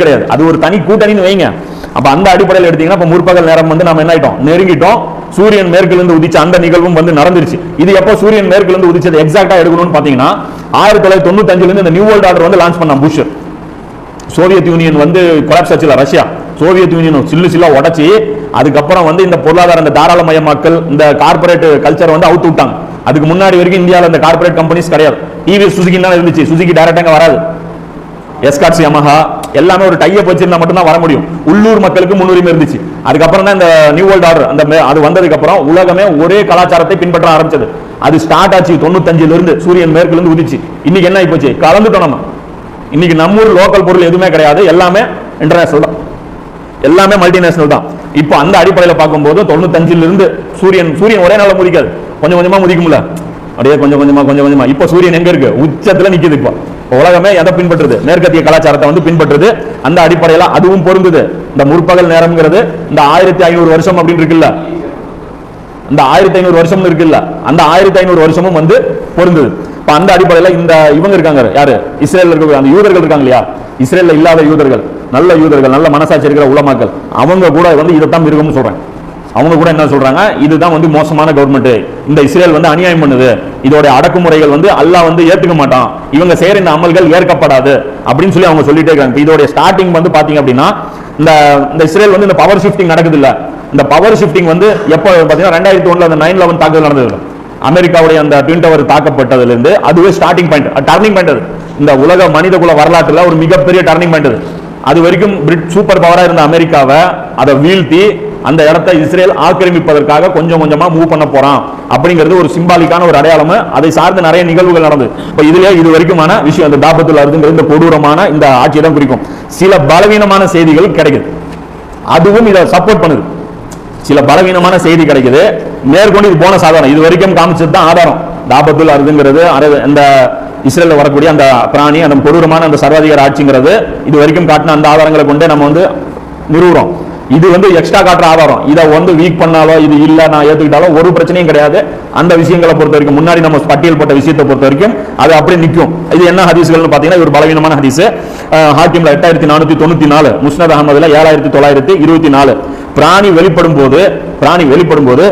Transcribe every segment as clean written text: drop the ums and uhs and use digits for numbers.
கிடையாது. அது ஒரு தனி கூட்டணின்னு வைங்க. அப்ப அந்த அடிப்படையில் எடுத்தீங்கன்னா இப்ப முற்பகல் நேரம் வந்து நம்ம என்ன ஆயிட்டோம், நெருங்கிட்டோம். சூரியன் மேற்கிலிருந்து உதிச்ச அந்த நிகழ்வும் வந்து நடந்துருச்சு. இது எப்போ சூரியன் மேற்கிலிருந்து உதிச்சது எக்ஸாக்டா எடுக்கணும்னு பாத்தீங்கன்னா 1995 இந்த நியூ வேர்ல்ட் ஆர்டர் வந்து லான்ச் பண்ண புஷ். சோவியத் யூனியன் வந்து கொலாப்ஸ் ஆச்சுல, ரஷ்யா சோவியத் யூனியன் சில்லா உடைச்சி அதுக்கப்புறம் வந்து இந்த பொருளாதார இந்த தாராளமயமாக்கல் இந்த கார்பரேட் கல்ச்சர் வந்து அவுத்து விட்டாங்க. அதுக்கு முன்னாடி வரைக்கும் இந்தியாவில் இந்த கார்பரேட் கம்பெனிஸ் கிடையாது. டிவிஎஸ் சுசுகி தான் இருந்துச்சு. சுசுகி டைரக்டாக வராது. எஸ்கார்ட்ஸ் யமஹா எல்லாமே ஒரு டைப் வச்சிருந்தா மட்டும் தான் வர முடியும். உள்ளூர் மக்களுக்கு முன்னுரிமை இருந்துச்சு. அதுக்கப்புறம் தான் இந்த நியூ வேர்ல்ட் ஆர்டர் அந்த அது வந்ததுக்கு அப்புறம் உலகமே ஒரே கலாச்சாரத்தை பின்பற்ற ஆரம்பிச்சது. அது ஸ்டார்ட் ஆச்சு 95 இருந்து சூரியன் மேற்குல இருந்து உதிச்சு. இன்னைக்கு என்ன ஆயிப்போச்சு, கலந்துட்டோம் நம்ம. இன்னைக்கு நம்ம ஊர் லோக்கல் பொருள் எதுவுமே கிடையாது, எல்லாமே இன்டர்நேஷனல் தான், எல்லாமே மல்டிநேஷனல் தான். இப்போ அந்த அடிப்படையில் பார்க்கும்போது 95 இருந்து சூரியன் ஒரே நாள் முதிக்காது, கொஞ்சம் கொஞ்சமா முதிக்கும்ல, அப்படியே கொஞ்சம் கொஞ்சமா. இப்போ சூரியன் எங்க இருக்கு, உச்சத்துல நிக்குது. இப்போ உலகமே எதை பின்பற்றுது, மேற்கத்திய கலாச்சாரத்தை வந்து பின்பற்றுது. அந்த அடிப்படையில அதுவும் பொருந்துது. இந்த முற்பகல் நேரம்ங்கிறது இந்த 1500 வருஷம் அப்படின்னு இருக்குல்ல, இந்த 1500 வருஷம் இருக்குல்ல, அந்த 1500 வருஷமும் வந்து பொருந்தது. இப்ப அந்த அடிப்படையில் இந்த இவங்க இருக்காங்க, யாரு, இஸ்ரேல் இருக்க அந்த யூதர்கள் இருக்காங்க இல்லையா, இஸ்ரேல்ல இல்லாத யூதர்கள், நல்ல யூதர்கள், நல்ல மனசாட்சி இருக்கிற உலமாக்கள், அவங்க கூட வந்து இதைத்தான் இருக்கும்னு சொல்றாங்க. அவங்க கூட என்ன சொல்றாங்க, இதுதான் வந்து மோசமான கவர்மெண்ட், இந்த இஸ்ரேல் வந்து அநியாயம் பண்ணுது, இதோட அடக்குமுறைகள் வந்து அல்லாஹ் வந்து ஏத்துக்க மாட்டான், இவங்க செய்யற இந்த அமல்கள் ஏற்கப்படாது அப்படின்னு சொல்லி அவங்க சொல்லிட்டே இருக்காங்க. இதோட ஸ்டார்டிங் வந்து பாத்தீங்க அப்படின்னா இந்த இஸ்ரேல் வந்து இந்த பவர் ஷிஃப்டிங் நடக்குது இல்ல, இந்த பவர் ஷிஃப்டிங் வந்து எப்போ பாத்தீங்கன்னா 2001 அந்த 9/11 தாக்குதல் நடந்தது, அமெரிக்காவுடைய அந்த ட்வின் டவர் தாக்கப்பட்டதுல இருந்து அதுவே ஸ்டார்டிங் பாயிண்ட், டர்னிங் பாயிண்ட். அது இந்த உலக மனித குல வரலாற்றுல ஒரு மிகப்பெரிய டர்னிங் பாயிண்ட். அது வரைக்கும் சூப்பர் பவரா இருந்த அமெரிக்காவை அதை வீழ்த்தி அந்த இடத்தை இஸ்ரேல் ஆக்கிரமிப்பதற்காக கொஞ்சம் கொஞ்சமா மூவ் பண்ண போறான் அப்படிங்கிறது ஒரு சிம்பாலிக்கான ஒரு அடையாளம். அதை சார்ந்த நிறைய நிகழ்வுகள் நடந்தது. இப்ப இதுல இது வரைக்குமான விஷயம் அந்த தாபத்துல் அர்துங்கிற இந்த கொடூரமான இந்த ஆட்சியை தான் குறிக்கும். சில பலவீனமான செய்திகள் கிடைக்குது, அதுவும் இதை சப்போர்ட் பண்ணுது. சில பலவீனமான செய்தி கிடைக்குது, மேற்கொண்டு இது போன சாதாரணம், இது வரைக்கும் காமிச்சது தான் ஆதாரம். தாபத்துல் அர்துங்கிறது அந்த இஸ்ரேல்ல வரக்கூடிய அந்த பிராணி, அந்த கொடூரமான அந்த சர்வாதிகார ஆட்சிங்கிறது இது வரைக்கும் காட்டின அந்த ஆதாரங்களை கொண்டே நம்ம வந்து நிறுவுறோம். இது வந்து எக்ஸ்ட்ரா காட்டுற ஆதாரம். இதை வந்து வீக் பண்ணாலோ இது இல்ல நான் ஏத்துக்கிட்டாலோ ஒரு பிரச்சனையும் கிடையாது. அந்த விஷயங்களை பொறுத்த வரைக்கும் முன்னாடி நம்ம பட்டியல் போட்ட விஷயத்தை பொறுத்த வரைக்கும் அது அப்படியே நிற்கும். இது என்ன ஹதீஸ்கள்னு பாத்தீங்கன்னா ஒரு பலவீனமான ஹதீஸ். ஹாக்கிம்ல 8494, முஸ்னத் அஹமதுல 7924. பிராணி வெளிப்படும் போது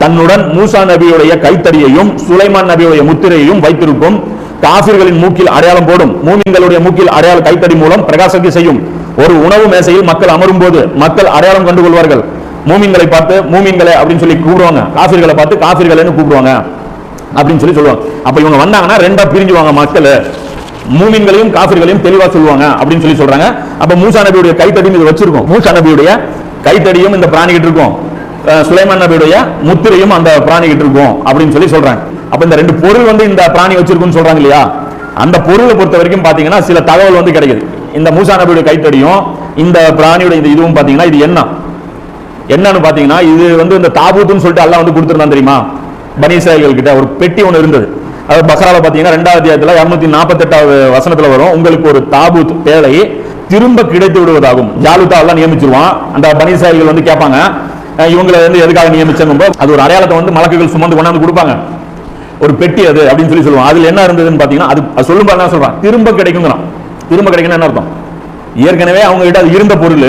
தன்னுடன் மூசா நபியுடைய கைத்தடியையும் சுலைமான் நபியுடைய முத்திரையையும் வைத்திருக்கும். காபிர்களின் மூக்கில் அடையாளம் போடும், மூமின்களுடைய மூக்கில் அடையாள கைத்தடி மூலம் பிரகாசிக்க செய்யும். ஒரு உணவு மேசையில் மக்கள் அமரும் போது மக்கள் அடையாளம் கண்டு கொள்வார்கள். மூமின்களை பார்த்து மூமின்களை அப்படின்னு சொல்லி கூப்பிடுவாங்க, காபிர்களை பார்த்து காபிர்களைன்னு கூப்பிடுவாங்க அப்படின்னு சொல்லி சொல்லுவாங்க. அப்ப இவங்க வந்தாங்கன்னா ரெண்டா பிரிஞ்சுவாங்க மக்கள், மூமின்களையும் காபிர்களையும் தெளிவா சொல்லுவாங்க அப்படின்னு சொல்லி சொல்றாங்க. அப்ப மூசா நபியுடைய கைத்தடியும் இது வச்சிருக்கும். மூசா நபியுடைய கைத்தடியும் இந்த பிராணி கிட்ட இருக்கும், சுலைமான் நபியுடைய முத்திரையும் அந்த பிராணி கிட்ட இருக்கும் அப்படின்னு சொல்லி சொல்றாங்க. அப்ப இந்த ரெண்டு பொருள் வந்து இந்த பிராணி வச்சிருக்குன்னு சொல்றாங்க இல்லையா, அந்த பொருளை பொறுத்த வரைக்கும் பாத்தீங்கன்னா சில தகவல் வந்து கிடைக்குது. இந்த மூசா நபியுடைய கைத்தடியும் இந்த பிராணியோட இந்த இதுவும் பாத்தீங்கன்னா இது என்னன்னு பாத்தீங்கன்னா இது வந்து இந்த தாபூத்துன்னு சொல்லிட்டு அல்லாஹ் வந்து கொடுத்திருந்தான் தெரியுமா, பனி இஸ்ராயேல் கிட்ட ஒரு பெட்டி ஒன்று இருந்தது. அது பக்ரால பாத்தீங்கன்னா 2வது அத்தியாயத்துல 248வது வசனத்துல வரும், உங்களுக்கு ஒரு தாபூத் பேழை திரும்ப கிடைத்து விடுவதாகும். ஜாலுத்தா எல்லாம் நியமிச்சிருவான். அந்த பனி இஸ்ராயேல் வந்து கேட்பாங்க இவங்களை வந்து எதுக்காக நியமிச்சோம், அது ஒரு அடையாளத்தை வந்து மலக்குகள் சுமந்து கொண்டாந்து கொடுப்பாங்க. ஒரு பெட்டி அது அப்படின்னு சொல்லி சொல்லுவாங்க. அதுல என்ன இருந்ததுன்னு பாத்தீங்கன்னா அது சொல்லும் போது என்ன சொல்றான், திரும்ப கிடைக்குங்கிறான். திரும்ப கிடைக்கணும் என்ன அர்த்தம், ஏற்கனவே அவங்க கிட்ட அது இருந்த பொருள்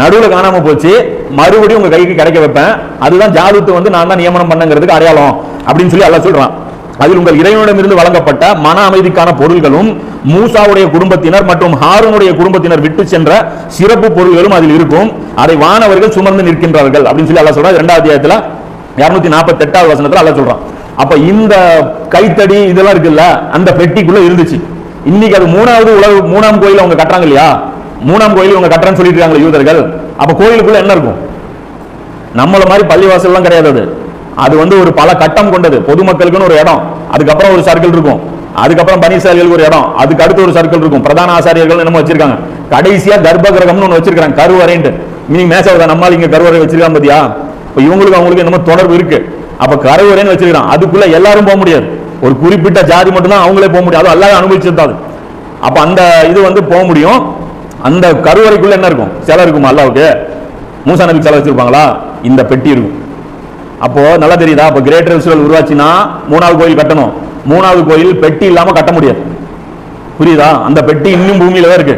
நடுவுல காணாம போச்சு, மறுபடியும் உங்க கைக்கு கிடைக்க வைப்பேன், அதுதான் ஜாலுத்து வந்து நான் தான் நியமனம் பண்ணங்கிறதுக்கு அடையாளம் அப்படின்னு சொல்லி அல்லாஹ் சொல்றான். அதில் உங்கள் இறைவனிடமிருந்து வழங்கப்பட்ட மன அமைதிக்கான பொருள்களும் மூசாவுடைய குடும்பத்தினர் மற்றும் ஹாரூனுடைய குடும்பத்தினர் விட்டு சென்ற சிறப்பு பொருள்களும் அதில் இருக்கும், அதை வானவர்கள் சுமந்து நிற்கின்றார்கள் அப்படின்னு சொல்லி அல்லாஹ் சொல்றான். 2வது அத்தியாயத்துல 248வது வசனத்துல அல்லாஹ் சொல்றான். அப்ப இந்த கைத்தடி இதெல்லாம் இருக்குல்ல அந்த பெட்டிக்குள்ள இருந்துச்சு. இன்னைக்கு அது 3ஆம் கோயில் அவங்க கட்டுறாங்க இல்லையா, 3ஆம் கோயில் அவங்க கட்டுறான்னு சொல்லிட்டு இருக்காங்க யூதர்கள். அப்ப கோயிலுக்குள்ள என்ன இருக்கும், நம்மள மாதிரி பள்ளிவாசல் எல்லாம் கிடையாது. அது வந்து ஒரு பல கட்டம் கொண்டது. பொதுமக்களுக்குன்னு ஒரு இடம், அதுக்கப்புறம் ஒரு சர்க்கிள் இருக்கும், அதுக்கப்புறம் பனி இஸ்ராயேலுக்கு ஒரு இடம், அதுக்கு அடுத்து ஒரு சர்க்கிள் இருக்கும், பிரதான ஆசாரியர்கள் என்னமோ வச்சிருக்காங்க, கடைசியா கர்ப்ப கிரகம்னு ஒன்று வச்சிருக்காங்க, கருவறைன்ட்டு. மீனிங் மேசவதா நம்மால் இங்க கருவறை வச்சிருக்காங்க பாத்தியா, இப்ப இவங்களுக்கு அவங்களுக்கு என்னமோ தொடர்பு இருக்கு. அப்ப கருவறைன்னு வச்சிருக்கான், அதுக்குள்ள எல்லாரும் போக முடியாது, ஒரு குறிப்பிட்ட ஜாதி மட்டும் தான் அவங்களே போக முடியும், அது எல்லாரும் அனுபவிச்சிருந்தாது. அப்ப அந்த இது வந்து போக முடியும். அந்த கருவறைக்குள்ள என்ன இருக்கும், சிலை இருக்குமா அல்லாவுக்கு, மூசா நபி சிலை வச்சிருப்பாங்களா, இந்த பெட்டி இருக்கும். அப்போ நல்லா தெரியுதா, அப்ப கிரேட்டர் இஸ்ரேல் உருவாச்சுன்னா 3வது கோயில் கட்டணும், 3வது கோயில் பெட்டி இல்லாம கட்ட முடியாது, புரியுதா, அந்த பெட்டி இன்னும் பூமியில தான் இருக்கு.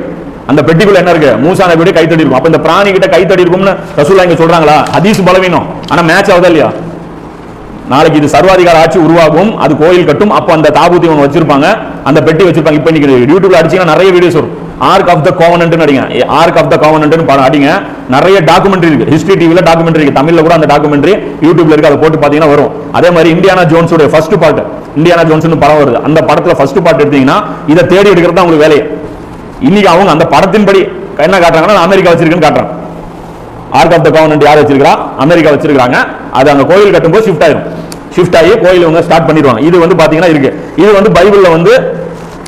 அந்த பெட்டிக்குள்ள என்ன இருக்கு? மூசா நபியுடைய கைத்தடி இருக்கும். அப்ப இந்த பிராணி கிட்ட கைத்தடி இருக்கும்னு ரசூலுல்லாஹ் இங்க சொல்றாங்களா? ஹதீஸ் பலவீனம், ஆனா மேட்ச் ஆகுதா இல்லையா? நாளைக்கு இது சர்வாதிகார ஆட்சி உருவாகும், அது கோயில் கட்டும், அப்ப அந்த தாபூத்தி அவங்க வச்சிருப்பாங்க, அந்த பெட்டி வச்சிருப்பாங்க. இப்ப இன்னைக்கு யூடியூப்ல அடிச்சீங்கன்னா நிறைய வீடியோஸ் வரும். ஆர்க் ஆஃப் த கோவனன்ட் அடிங்க, ஆர்க் ஆஃப் த கோவனன்ட் அடிங்க, நிறைய டாக்குமெண்ட்ரி இருக்கு. ஹிஸ்டரி டிவில டாக்குமெண்ட்ரி இருக்கு, தமிழ்ல கூட அந்த டாக்குமெண்ட்ரி யூடியூப்ல இருக்கு, அதை போட்டு பாத்தீங்கன்னா வரும். அதே மாதிரி இந்தியானா ஜோன்ஸோட ஃபர்ஸ்ட் பார்ட், இந்தியானா ஜோன்ஸ்னு படம் வருது, அந்த படத்துல ஃபர்ஸ்ட் பார்ட் எடுத்தீங்கன்னா இதை தேடி எடுக்கிறது தான் உங்களுக்கு வேலையை. இன்னைக்கு அவங்க அந்த படத்தின்படி என்ன காட்டுறாங்கன்னா அமெரிக்கா வச்சிருக்குன்னு காட்டுறாங்க. ஆர்க் ஆஃப் த கோவனன்ட் யார் வச்சிருக்கா? அமெரிக்கா வச்சிருக்காங்க. அது அங்க கோயில் கட்டும்போது ஷிஃப்ட் ஆயிடும், ஷிஃப்ட் ஆகி கோயில் அவங்க ஸ்டார்ட் பண்ணிடுவாங்க. இது வந்து பாத்தீங்கன்னா இருக்கு. இது வந்து பைபிள்ல வந்து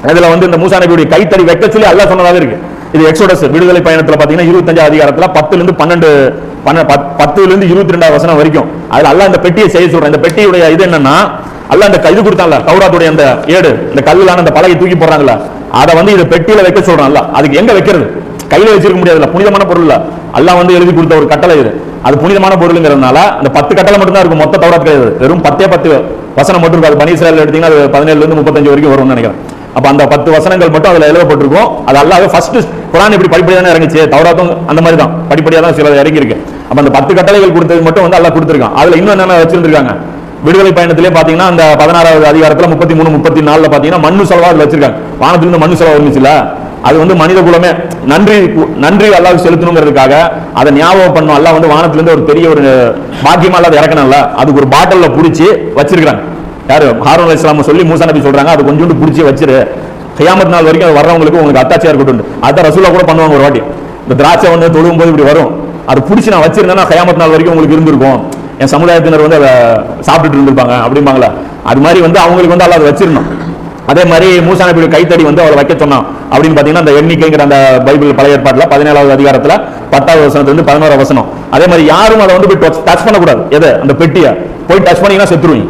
அதுல வந்து இந்த மூசா நபியுடைய கைத்தடி வைக்க சொல்லி அல்லாஹ் சொன்னதாக இருக்கு. இது எக்ஸோடஸ் விடுதலை பயணத்துல பாத்தீங்கன்னா 25 அதிகாரத்துல 10 ல இருந்து 22 வசனம் வரைக்கும் அதுல அல்லாஹ் இந்த பெட்டியை செய்ய சொல்றான். இந்த பெட்டியுடைய இது என்னன்னா, அல்லாஹ் அந்த இது கொடுத்தான்ல தௌராத்துடைய அந்த ஏடு, இந்த கல்லான அந்த பலகை தூக்கி போடுறாங்கல்ல, அதை வந்து இது பெட்டியில வைக்க சொல்றான் அல்லாஹ். அதுக்கு எங்க வைக்கிறது? கையில வச்சிருக்க முடியாதுல்ல, புனிதமான பொருள் இல்ல, அல்லாஹ் வந்து எழுதி கொடுத்த ஒரு கட்டளை இது. அது புனிதமான பொருளுங்கிறதுனால அந்த 10 கட்டளை மட்டும் தான் இருக்கும், மொத்த தௌராத் கிடையாது. வெறும் 10 வசனம் மட்டும் இருக்கும். அது பனி இஸ்ராயேல் எடுத்தீங்கன்னா அது 17 ல இருந்து 35 வரைக்கும் வரும்னு நினைக்கிறேன். அப்ப அந்த 10 வசனங்கள் மட்டும் அதுல எழுதப்பட்டிருக்கும். அது அல்லாஹ் ஃபர்ஸ்ட் குர்ஆன் இப்படி படிப்படியா தான் இறங்கிச்சு, தௌராத்தும் அந்த மாதிரி தான் படிப்படியா தான் சில இறங்கி இருக்கு. அப்ப அந்த 10 கட்டளைகள் கொடுத்தது மட்டும் வந்து அல்லாஹ் கொடுத்திருக்கான். அதுல இன்னும் என்னென்ன வச்சிருக்காங்க? விடுதலை பயணத்திலே பாத்தீங்கன்னா அந்த 16வது அதிகாரத்துல 33, 34ல பாத்தீங்கன்னா மண்ணு செலவா அதுல வச்சிருக்காங்க. வானத்திலிருந்து மண்ணு செலவா இருந்துச்சுல, அது வந்து மனித குலமே நன்றி அல்லாஹ் செலுத்தணுங்கிறதுக்காக அதை ஞாபகம் பண்ணும். அல்லாஹ் வந்து வானத்திலிருந்து ஒரு பெரிய ஒரு பாக்கியமா அல்லாத இறக்கணும்ல, அதுக்கு ஒரு பாட்டில்ல புடிச்சு வச்சிருக்காங்க. யாரு? ஹாரூன் அலைஹிஸ்ஸலாம் சொல்லி மூசா நபி சொல்றாங்க, அது கொஞ்சோண்டு புடிச்சு வச்சிரு, கியாமத் நாள் வரைக்கும் அது வர்றவங்களுக்கு உங்களுக்கு அத்தாட்சியா இருக்கட்டும். அதான் ரசூலுல்லாஹ் கூட பண்ணுவாங்க. ஒரு வாட்டி இந்த திராட்சை வந்து தொழுவும் போது இப்படி வரும், அது புடிச்சு நான் வச்சிருந்தேன்னா கியாமத் நாள் வரைக்கும் உங்களுக்கு இருந்திருக்கும், என் சமுதாயத்தினர் வந்து அதை சாப்பிட்டுட்டு இருந்திருப்பாங்க அப்படிம்பாங்களா. அது மாதிரி வந்து அவங்களுக்கு வந்து அல்லாஹ் அதை வச்சிருந்தோம். அதே மாதிரி மூசா நபியுடைய கைத்தடி வந்து அவரை வைக்க சொன்னான் அப்படின்னு பாத்தீங்கன்னா அந்த எண்ணிக்கைங்கிற அந்த பைபிள் பழைய ஏற்பாட்டுல 17வது அதிகாரத்துல 10வது வசனத்துல இருந்து 11வது வசனம். அதே மாதிரி யாரும் அதை வந்து போய் டச் பண்ணக்கூடாது. எது? அந்த பெட்டியை போய் டச் பண்ணீங்கன்னா செத்துருவீங்க.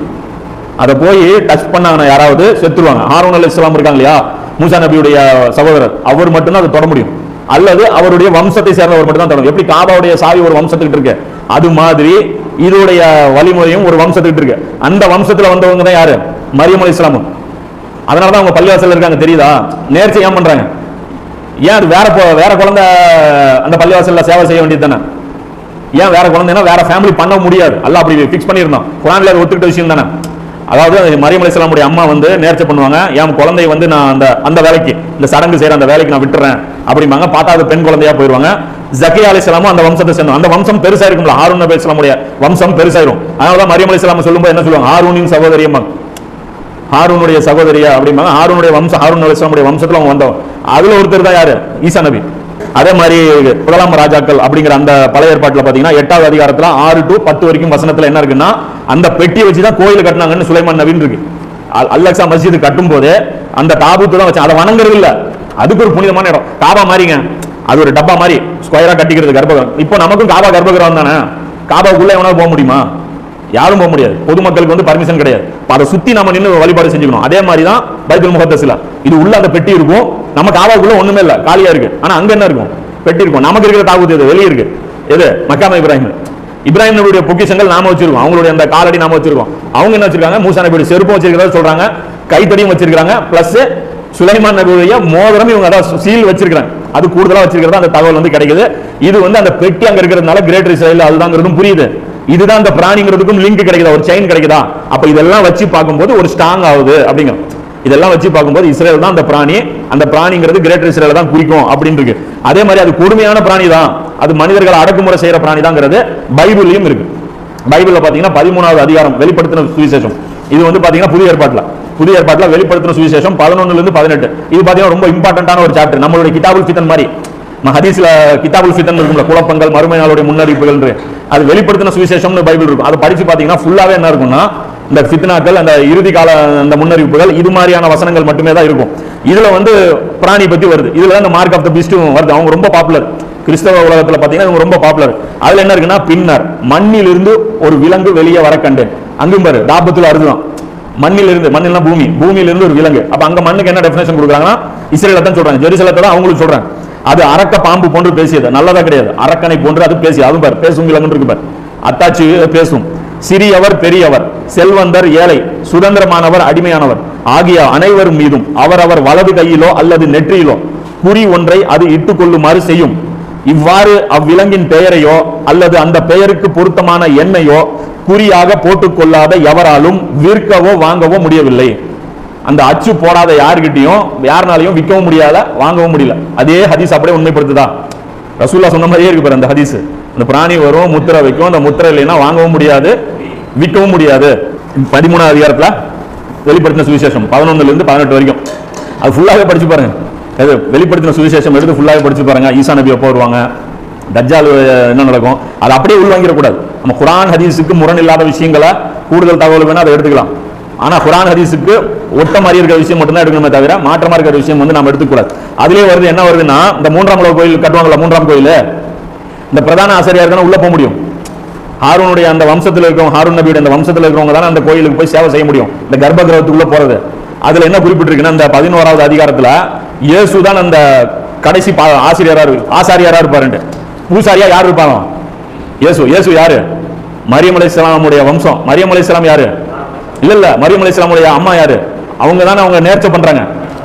அதை போய் டச் பண்ணாங்க யாராவது செத்துருவாங்க. ஹாரூன் அலைஹிஸ்ஸலாம் இருக்காங்க இல்லையா, மூசா நபியுடைய சகோதரர், அவர் மட்டும்தான் அதை தொட முடியும், அல்லது அவருடைய வம்சத்தை சேர்ந்தவர் மட்டும் தான் தொடரும். எப்படி காபாவுடைய சாவி ஒரு வம்சத்துக்கிட்டு இருக்கு, அது மாதிரி இதோடைய வழிமுறையும் ஒரு வம்சத்துக்கிட்டு இருக்கு. அந்த வம்சத்துல வந்தவங்க தான் யாரு? மரியம் அலைஹிஸ்ஸலாம். அதனாலதான் அவங்க பள்ளிவாசல் இருக்காங்க. தெரியுதா? நேர்ச்சி ஏன் பண்றாங்க? ஏன் அது வேற குழந்தை அந்த பள்ளிவாசல்ல சேவை செய்ய வேண்டியது தானே? ஏன் வேற குழந்தைன்னா வேற ஃபேமிலி பண்ண முடியாது, அல்லாஹ் அப்படி ஃபிக்ஸ் பண்ணியிருந்தான். குர்ஆன்ல அது ஒத்துக்கிட்ட விஷயம் தானே. அதாவது மரியம் அலைஹிஸ்ஸலாமுடைய அம்மா வந்து நேர்ச்சை பண்ணுவாங்க, என் குழந்தைய வந்து நான் அந்த வேலைக்கு, இந்த சடங்கு செய்யற அந்த வேலைக்கு நான் விட்டுறேன் அப்படிம்பாங்க. பார்த்தா அது பெண் குழந்தையா போயிருவாங்க. ஜக்கியா அலைஹிஸ்ஸலாமும் அந்த வம்சத்தை சேர்ந்தோம். அந்த வம்சம் பெருசா இருக்கும்ல, ஹாரூன் அலைஹிஸ்ஸலாமுடைய வம்சம் பெருசாயிரும். அதனாலதான் மரியம் அலைஹிஸ்ஸலாம் சொல்லும்போது என்ன சொல்லுவாங்க? ஹாரூனின் சகோதரியம்பாங்க, ஹாரூனுடைய சகோதரியா அப்படிம்பாங்க. ஹாரூனுடைய வம்சம், ஹாரூன் அலைஹிஸ்ஸலாமுடைய வம்சத்துல அவங்க வந்தவங்க. அதுல ஒருத்தர் தான் யாரு? ஈசா நபி. அதே மாதிரி முதலாம் ராஜாக்கள் அப்படிங்கிற அந்த பழைய ஏற்பாட்டுல பாத்தீங்கன்னா 8வது அதிகாரத்துல 6 to 10 வரைக்கும் வசனத்துல என்ன இருக்குன்னா, அந்த பெட்டியை வச்சுதான் கோயில் கட்டினாங்கன்னு சுலைமான் நபின்னு இருக்கு. அல்-அக்ஸா மஸ்ஜித் கட்டும் போது அந்த தாபூத்து தான் வச்சு, அதை வணங்குறது இல்ல, அதுக்கு ஒரு புனிதமான இடம். காபா மாதிரிங்க, அது ஒரு டப்பா மாதிரி ஸ்கொயரா கட்டிக்கிறது கர்ப்பகிரகம். இப்போ நமக்கும் காபா கர்ப்பகிரகம் தானே, காபாவுக்குள்ள எவனாவது போக முடியுமா? யாரும் போக முடியாது, பொதுமக்களுக்கு வந்து பர்மிஷன் கிடையாது. அதை சுத்தி நம்ம நின்று வழிபாடு செஞ்சுக்கணும். அதே மாதிரி தான் பைத்துல் முகத்தஸ்ல இது உள்ள அந்த பெட்டி இருக்கும். நம்ம காபாவுக்குள்ள ஒண்ணுமே இல்ல, காலியா இருக்கு. ஆனா அங்க என்ன இருக்கும்? பெட்டி இருக்கும். நமக்கு இருக்கிற தாபூத் எது? வெளியே இருக்கு. எது? மக்காம இப்ராஹிம் நபியுடைய பொக்கிஷங்கள் நாம வச்சிருக்கோம், அவங்களுடைய அந்த காலடி நாம வச்சிருக்கோம். அவங்க என்ன வச்சிருக்காங்க? மூசா நபியுடைய செருப்பும் வச்சிருக்கிறதா சொல்றாங்க, கைத்தடியும் வச்சிருக்காங்க, பிளஸ் சுலைமான் நபியுடைய மோதிரம் இவங்க அதான் சீல் வச்சிருக்காங்க, அது கூடுதலா வச்சிருக்கிறதா அந்த தகவல் வந்து கிடைக்குது. இது வந்து அந்த பெட்டி அங்க இருக்கிறதுனால கிரேட்டர் இஸ்ரேல் அதுதாங்கிறதும் புரியுது. இதுதான் அந்த பிராணிங்கிறதுக்கும் லிங்க் கிடைக்குதா, ஒரு செயின் கிடைக்குதா? அப்ப இதெல்லாம் வச்சு பார்க்கும்போது ஒரு ஸ்ட்ராங் ஆகுது அப்படிங்க. இதெல்லாம் வச்சு பார்க்கும்போது இஸ்ரேல் தான் அந்த பிராணி, அந்த பிராணிங்கிறது கிரேட்டர் இஸ்ரேல் தான் குறிக்கும் அப்படின்னு இருக்கு. அதே மாதிரி அது கொடுமையான பிராணி தான், அது மனிதர்களை அடக்குமுறை செய்யற பிராணி தான்ங்கிறது பைபிள்லயும் இருக்கு. பைபிள்ல பாத்தீங்கன்னா 13வது அதிகாரம் வெளிப்படுத்தின சுவிசேஷம், இது வந்து பாத்தீங்கன்னா புதிய ஏற்பாட்டுல வெளிப்படுத்தின சுவிசேஷம் 11 ல இருந்து 18. இது பாத்தீங்கன்னா ரொம்ப இம்பார்ட்டன்டான ஒரு சாப்டர். நம்மளுடைய கிதாபுல் ஃபிதன் மாதிரி ஹதீஸ்ல கிதாபுல் ஃபிதன் இருக்கும்ல, குழப்பங்கள் மறுமை நாளுடைய முன்னறிவிப்புகள், அது வெளிப்படுத்தின சுவிசேஷம்னு பைபிள் இருக்கும். அதை படிச்சு பாத்தீங்கன்னா ஃபுல்லாவே என்ன இருக்கும்னா, இந்த ஃபித்னாக்கள், அந்த இறுதி கால அந்த முன்னறிவிப்புகள், இது மாதிரியான வசனங்கள் மட்டுமே தான் இருக்கும். இதுல வந்து பிராணி பத்தி வருது. இதுல இந்த மார்க் ஆஃப் த பீஸ்ட் வருது. அவங்க ரொம்ப பாப்புலர் கிறிஸ்தவ உலகத்துல பாத்தீங்கன்னா இவங்க ரொம்ப பாப்புலர். அதுல என்ன இருக்குன்னா, பின்னர் மண்ணிலிருந்து ஒரு விலங்கு வெளியே வர கண்டேன். அங்கும் பாரு தாபத்துல அறுதுதான், மண்ணிலிருந்து, மண்ணில்னா பூமி, பூமியிலிருந்து ஒரு விலங்கு. அப்ப அங்க மண்ணுக்கு என்ன டெஃபினேஷன் கொடுக்குறாங்கன்னா, இஸ்ரேல தான் சொல்றாங்க, ஜெருசலத்தை தான் அவங்களுக்கு சொல்றாங்க. அது அரக்க பாம்பு போன்று பேசியது, நல்லதா கிடையாது, அரக்கனை போன்று அது பேசியது. அதுவும் பாரு பேசும் விலங்கு இருக்கு பாரு, அத்தாச்சி பேசும். சிறியவர் பெரியவர், செல்வந்தர் ஏழை, சுதந்திரமானவர் அடிமையானவர் ஆகிய அனைவரும் மீதும் அவரவர் வலது கையிலோ அல்லது நெற்றியிலோ குறி ஒன்றை அது இட்டுக் கொள்ளுமாறு செய்யும். இவ்வாறு அவ்விலங்கின் பெயரையோ அல்லது அந்த பெயருக்கு பொருத்தமான எண்ணையோ குறியாக போட்டுக் கொள்ளாத எவராலும் விற்கவோ வாங்கவோ முடியவில்லை. அந்த அச்சு போடாத யாருக்கிட்டையும் யாருனாலையும் விற்கவும் முடியல, வாங்கவும் முடியல. அதே ஹதீஸ் அப்படியே உண்மைப்படுத்துதா? ரசூலுல்லாஹ் சொன்ன மாதிரியே இருக்கு பாரு அந்த ஹதீஸ். அந்த பிராணி வரும், முத்திரை வைக்கும், அந்த முத்திரை இல்லைன்னா வாங்கவும் முடியாது, விற்கவும் முடியாது. 13ஆவது அதிகாரத்துல வெளிப்படுத்தின சுவிசேஷம் 11 இருந்து 18 வரைக்கும் அது ஃபுல்லாவே படிச்சு பாருங்க. அது வெளிப்படுத்தின சுவிசேஷம் எடுத்து ஃபுல்லாவே படிச்சு பாருங்க. ஈசா நபி எப்போ வருவாங்க, தஜ்ஜால் என்ன நடக்கும், அது அப்படியே உள்வாங்கிடக்கூடாது. நம்ம குர்ஆன் ஹதீஸுக்கு முரண் இல்லாத விஷயங்களை கூடுதல் தகவல் வேணா அதை எடுத்துக்கலாம். ஆனா குர்ஆன் ஹதீஸுக்கு ஒட்ட மாதிரி இருக்கிற விஷயம் மட்டும் தான் எடுக்கணுமே தவிர மாற்றமா இருக்கிற விஷயம் வந்து நம்ம எடுத்துக்கூடாது. அதுலயே வருது என்ன வருதுன்னா, இந்த 3ஆம் உலக கோயில் கட்டுவாங்கல்ல, 3ஆம் கோயில், இந்த பிரதான ஆசிரியர் தானே உள்ள போக முடியும். ஹாரூனுடைய அந்த வம்சத்தில் இருக்கிறவங்க, ஹாரூன் நபியுடைய அந்த வம்சத்தில் இருக்கிறவங்க தானே அந்த கோயிலுக்கு போய் சேவை செய்ய முடியும். இந்த கர்ப்ப கிரகத்துக்குள்ள போறது. அதுல என்ன குறிப்பிட்டிருக்குன்னா, இந்த 11ஆவது அதிகாரத்துல இயேசு தான் அந்த கடைசி ஆசாரியாரா இருப்பாரு. பூசாரியா யார் இருப்பாங்க? இயேசு. இயேசு யாரு? மரியம் அலைஹிஸ்ஸலாமுடைய வம்சம். மரியம் அலைஹிஸ்ஸலாம் யாரு? இல்ல, மரியம் அலைஹிஸ்ஸலாமுடைய அம்மா யாரு? அவங்க தானே அவங்க நேர்ச்சை பண்றாங்க,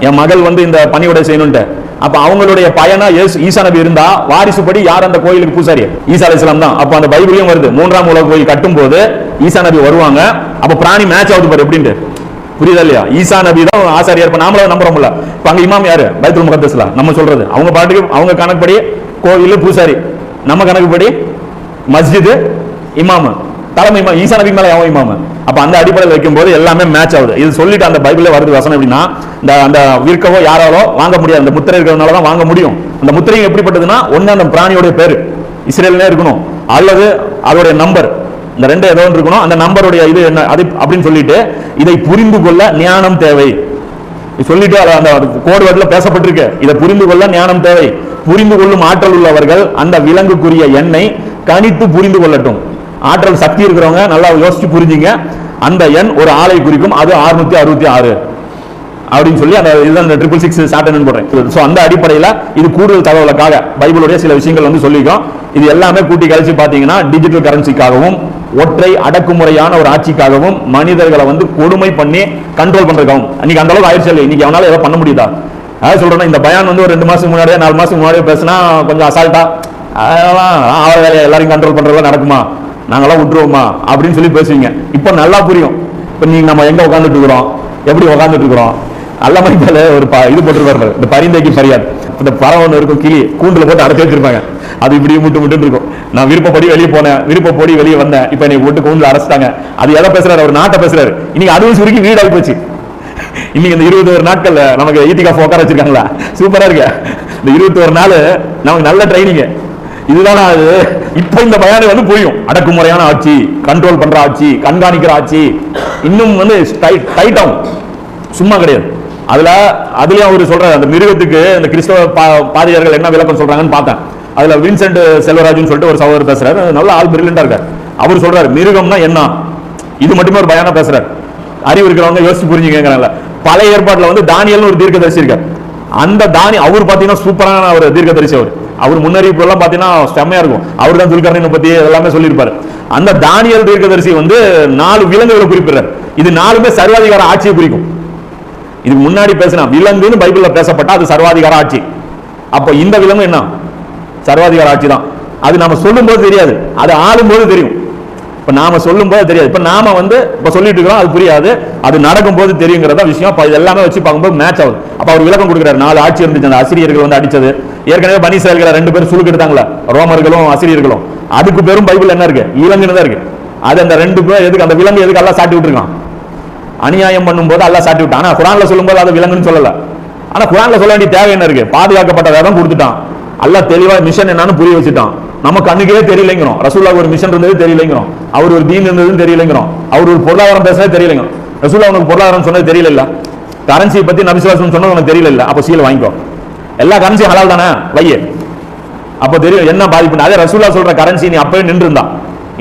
என் மகள் வந்து இந்த பணியோட செய்யணும்ட்டு. அப்ப அவங்களுடைய பயனா ஈசா நபி இருந்தா வாரிசுப்படி யார் அந்த கோயிலுக்கு பூசாரி? ஈசா அலைஹிஸ்ஸலாம் தான். அப்ப அந்த பைபிளையும் வருது, 3ஆம் உலக கோயில் கட்டும் போது ஈசா நபி வருவாங்க. அப்ப பிராணி மேட்ச் ஆகுது பாரு எப்படின்ட்டு, புரியுதா இல்லையா? ஈசா நபி தான் ஆசாரியார். இப்ப நாமளும் நம்புறோம்ல. இப்ப அங்க இமாம் யாரு? பைத்துல் முகத்தஸ்ல நம்ம சொல்றது. அவங்க பாட்டுக்கு அவங்க கணக்குப்படி கோயில் பூசாரி, நம்ம கணக்குப்படி மஸ்ஜித் இமாம், தலைமை இமாம். ஈசா நபி மேல அவன் இமாம். அப்ப அந்த அடிப்படையில் வைக்கும் போது எல்லாமே மேட்ச் ஆகுது. இது சொல்லிட்டு அந்த பைபிள்ல வருது வசனம் எப்படின்னா, அந்த விற்கவோ யாராலோ வாங்க முடியாது, அந்த முத்திரை இருக்கிறதுனால தான் வாங்க முடியும். அந்த முத்திரை எப்படிப்பட்டதுன்னா, ஒன்னு அந்த பிராணியோட பேரு இஸ்ரேல்னே இருக்கணும், அல்லது அதோடைய நம்பர், இந்த ரெண்டு ஏதோ ஒன்று இருக்கணும். அந்த நம்பருடைய இது என்ன அது அப்படின்னு சொல்லிட்டு இதை புரிந்து கொள்ள ஞானம் தேவை சொல்லிட்டு அந்த கோடு வேர்ட்ல பேசப்பட்டிருக்கு. இதை புரிந்து கொள்ள ஞானம் தேவை. புரிந்து கொள்ளும் ஆற்றல் உள்ளவர்கள் அந்த விலங்குக்குரிய எண்ணை கணித்து புரிந்து கொள்ளட்டும். ஆற்றல் சக்தி இருக்கிறவங்க நல்லா யோசிச்சு புரிஞ்சுங்க. அந்த எண் ஒரு ஆளை குறிக்கும், அது 666 அப்படின்னு சொல்லி அந்த இதுதான் 666 சாட்டன் போடுறேன். ஸோ அந்த அடிப்படையில் இது கூடுதல் தகவலுக்காக பைபிளுடைய சில விஷயங்கள் வந்து சொல்லிக்கும். இது எல்லாமே கூட்டி கழிச்சு பார்த்தீங்கன்னா டிஜிட்டல் கரன்சிக்காகவும் ஒற்றை அடக்குமுறையான ஒரு ஆட்சிக்காகவும் மனிதர்களை வந்து கொடுமை பண்ணி கண்ட்ரோல் பண்றதுக்காகவும். இன்னைக்கு அந்த அளவுக்கு ஆயிடுச்சு இல்லை, இன்னைக்கு அவனால ஏதோ பண்ண முடியுதா? அதாவது சொல்றேன்னா, இந்த பயான் வந்து ஒரு 2 மாசத்துக்கு முன்னாடியே 4 மாசத்துக்கு முன்னாடியே பேசினா கொஞ்சம் அசால்ட்டா அதெல்லாம் வேலையை எல்லாரையும் கண்ட்ரோல் பண்றதெல்லாம் நடக்குமா, நாங்களாம் விட்டுருவோமா அப்படின்னு சொல்லி பேசுவீங்க. இப்போ நல்லா புரியும். இப்போ நீங்க நம்ம எங்க உட்காந்துட்டு இருக்கிறோம், எப்படி உட்காந்துட்டு இருக்கிறோம். அல்லமைத்தால ஒரு இது போட்டுருப்பாரு, இந்த பரிந்தைக்கு பரியாது. இந்த பறவை ஒன்று இருக்கும், கிளி கூண்டுல போட்டு அடைச்சி வச்சிருப்பாங்க. அது இப்படி முட்டு இருக்கும். நான் விருப்பப்படி வெளியே போனேன், விருப்பப்படி வெளியே வந்தேன், இப்ப என்னை போட்டு கூண்டுல அடைச்சிட்டாங்க. அது எதை பேசுறாரு? அவர் நாட்டை பேசுறாரு. இன்னைக்கு அதுவும் சுருக்கி வீடாகி போச்சு. இன்னைக்கு இந்த 21 நாட்கள்ல நமக்கு ஈட்டிகாஃப் உட்கார வச்சிருக்காங்களா, சூப்பரா இருக்கு. இந்த 21 நாள் நமக்கு நல்ல ட்ரைனிங். இதுதான் அது. இப்ப இந்த பயானை வந்து புரியும். அடக்குமுறையான ஆட்சி, கண்ட்ரோல் பண்ற ஆட்சி, கண்காணிக்கிற ஆட்சி இன்னும் வந்து டைட் ஆகும், சும்மா கிடையாது. அதுலயும் அவர் சொல்ற அந்த மிருகத்துக்கு இந்த கிறிஸ்தவ பாதிரியார்கள் என்ன விளக்கம் சொல்றாங்கன்னு பார்த்தேன். அதுல வின்சென்ட் செல்வராஜன் சொல்லிட்டு ஒரு சகோதரர் பேசுறாரு, நல்ல ஆள் பிரில்லியண்டா இருக்காரு. அவர் சொல்றாரு மிருகம்னா என்ன, இது மட்டுமே ஒரு பயானா பேசுறாரு. அறிவு இருக்கிறவங்க யோசிச்சு புரிஞ்சுக்கிறாங்க. பழைய ஏற்பாட்டுல வந்து தானியல்னு ஒரு தீர்க்கதரிசி இருக்காரு. அந்த அவர் பாத்தீங்கன்னா சூப்பரான ஒரு தீர்க்கதரிசி. அவர் முன்னறிவிப்பு எல்லாம் பாத்தீங்கன்னா செம்மையா இருக்கும். அவர் தான் துல்கர்ணைனை பத்தி எல்லாமே சொல்லியிருப்பாரு. அந்த தானியல் தீர்க்கதரிசி வந்து 4 விலங்குகளை குறிப்பிடுறாரு. இது 4மே சர்வாதிகார ஆட்சியை குறிக்கும். இதுக்கு முன்னாடி பேசினா விலங்குன்னு பைபிள்ல பேசப்பட்டா அது சர்வாதிகார ஆட்சி. அப்ப இந்த விலங்கு என்ன? சர்வாதிகார ஆட்சி தான். அது நாம சொல்லும் போது தெரியாது, அது ஆளும் போது தெரியும். இப்ப நாம சொல்லும் போது தெரியாது. இப்ப நாம வந்து இப்ப சொல்லிட்டு இருக்கிறோம், அது புரியாது, அது நடக்கும் போது தெரியுங்கிறத விஷயம். இது எல்லாமே வச்சு பார்க்கும்போது மேட்ச் ஆகுது. அப்ப அவர் விளக்கம் கொடுக்கிறார். 4 ஆட்சி இருந்துச்சு, அந்த அசிரியர்கள் வந்து அடிச்சது. ஏற்கனவே பனி இஸ்ரவேல்களை 2 பேரும் சுலுக்கு எடுத்தாங்களா, ரோமர்களும் அசிரியர்களும். அதுக்கு பேரும் பைபிள் என்ன இருக்கு? விலங்குன்னு தான் இருக்கு. அது அந்த 2 பேர் எதுக்கு, அந்த விலங்கு எதுக்கு எல்லாம் சாட்டி விட்டுருக்கான்? அநியாயம் பண்ணும்போது அல்லாஹ் சாட்டி விட்டான். ஆனா குர்ஆன்ல சொல்லும்போது அது விலங்குன்னு சொல்லல. ஆனா குர்ஆன்ல சொல்ல வேண்டிய தேவை என்ன இருக்கு? பாதுகாக்கப்பட்ட வேதம் கொடுத்துட்டான். அல்லாஹ் தெளிவா மிஷன் என்னன்னு புரிய வச்சுட்டான். நம்ம கண்ணுக்கே தெரியலைங்கிறோம். ரசூலுல்லாஹ் ஒரு மிஷன் இருந்தது தெரியலைங்கிறோம். அவர் ஒரு தீன் இருந்ததுன்னு தெரியலைங்கிறோம். அவர் ஒரு பொருளாதாரம் பேசுனது தெரியலைங்கிறோம். ரசூலுல்லாஹ் உனக்கு பொருளாதாரம் சொன்னது தெரியல இல்ல, கரன்சி பத்தி நபி ஸல்லல்லாஹு அலைஹி வஸல்லம் சொன்னது உனக்கு தெரியல இல்ல, அப்ப சீல வாங்கிக்கோ. எல்லா கரன்சி ஹலால் தானே, வையே. அப்ப தெரியும் என்ன பாதிப்பு. அதே ரசூலுல்லாஹ் சொல்ற கரன்சி நீ அப்பவே நின்று இருந்தா,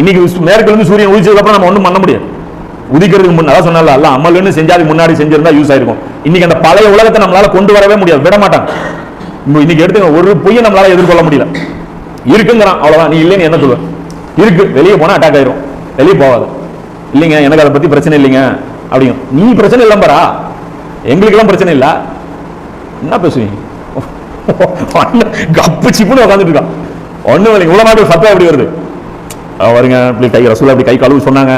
இன்னைக்கு மேற்குல இருந்து சூரியன் உதிச்சதுக்கு அப்புறம் நம்ம ஒண்ணும் பண்ண முடியாது. உதிக்கிறதுக்கு முன்னாடி சொன்னால அல்ல அமல்னு செஞ்சாதுக்கு முன்னாடி செஞ்சிருந்தா யூஸ் ஆயிருக்கும். இன்னைக்கு அந்த பழைய உலகத்தை நம்மளால கொண்டு வரவே முடியாது, விட மாட்டாங்க. இன்னைக்கு எடுத்து ஒரு பொய்யை நம்மளால எதிர்கொள்ள முடியல. இருக்குங்கிறான், அவ்வளவுதான். நீ இல்லைன்னு என்ன சொல்லுவ? இருக்கு, வெளியே போனா அட்டாக் ஆயிரும், வெளியே போகாது. இல்லைங்க எனக்கு அதை பத்தி பிரச்சனை இல்லைங்க அப்படிங்க. நீ பிரச்சனை இல்லம்பரா, எங்களுக்கு எல்லாம் பிரச்சனை இல்ல, என்ன பேசுவீங்க? கப்பு சிப்புன்னு உட்காந்துட்டு இருக்கான். ஒண்ணும் இல்லை. இவ்வளவு நாட்டு ஃபத்வா எப்படி வருது வருங்க, இப்படி கை ரசூலா அப்படி கை கழுவு சொன்னாங்க,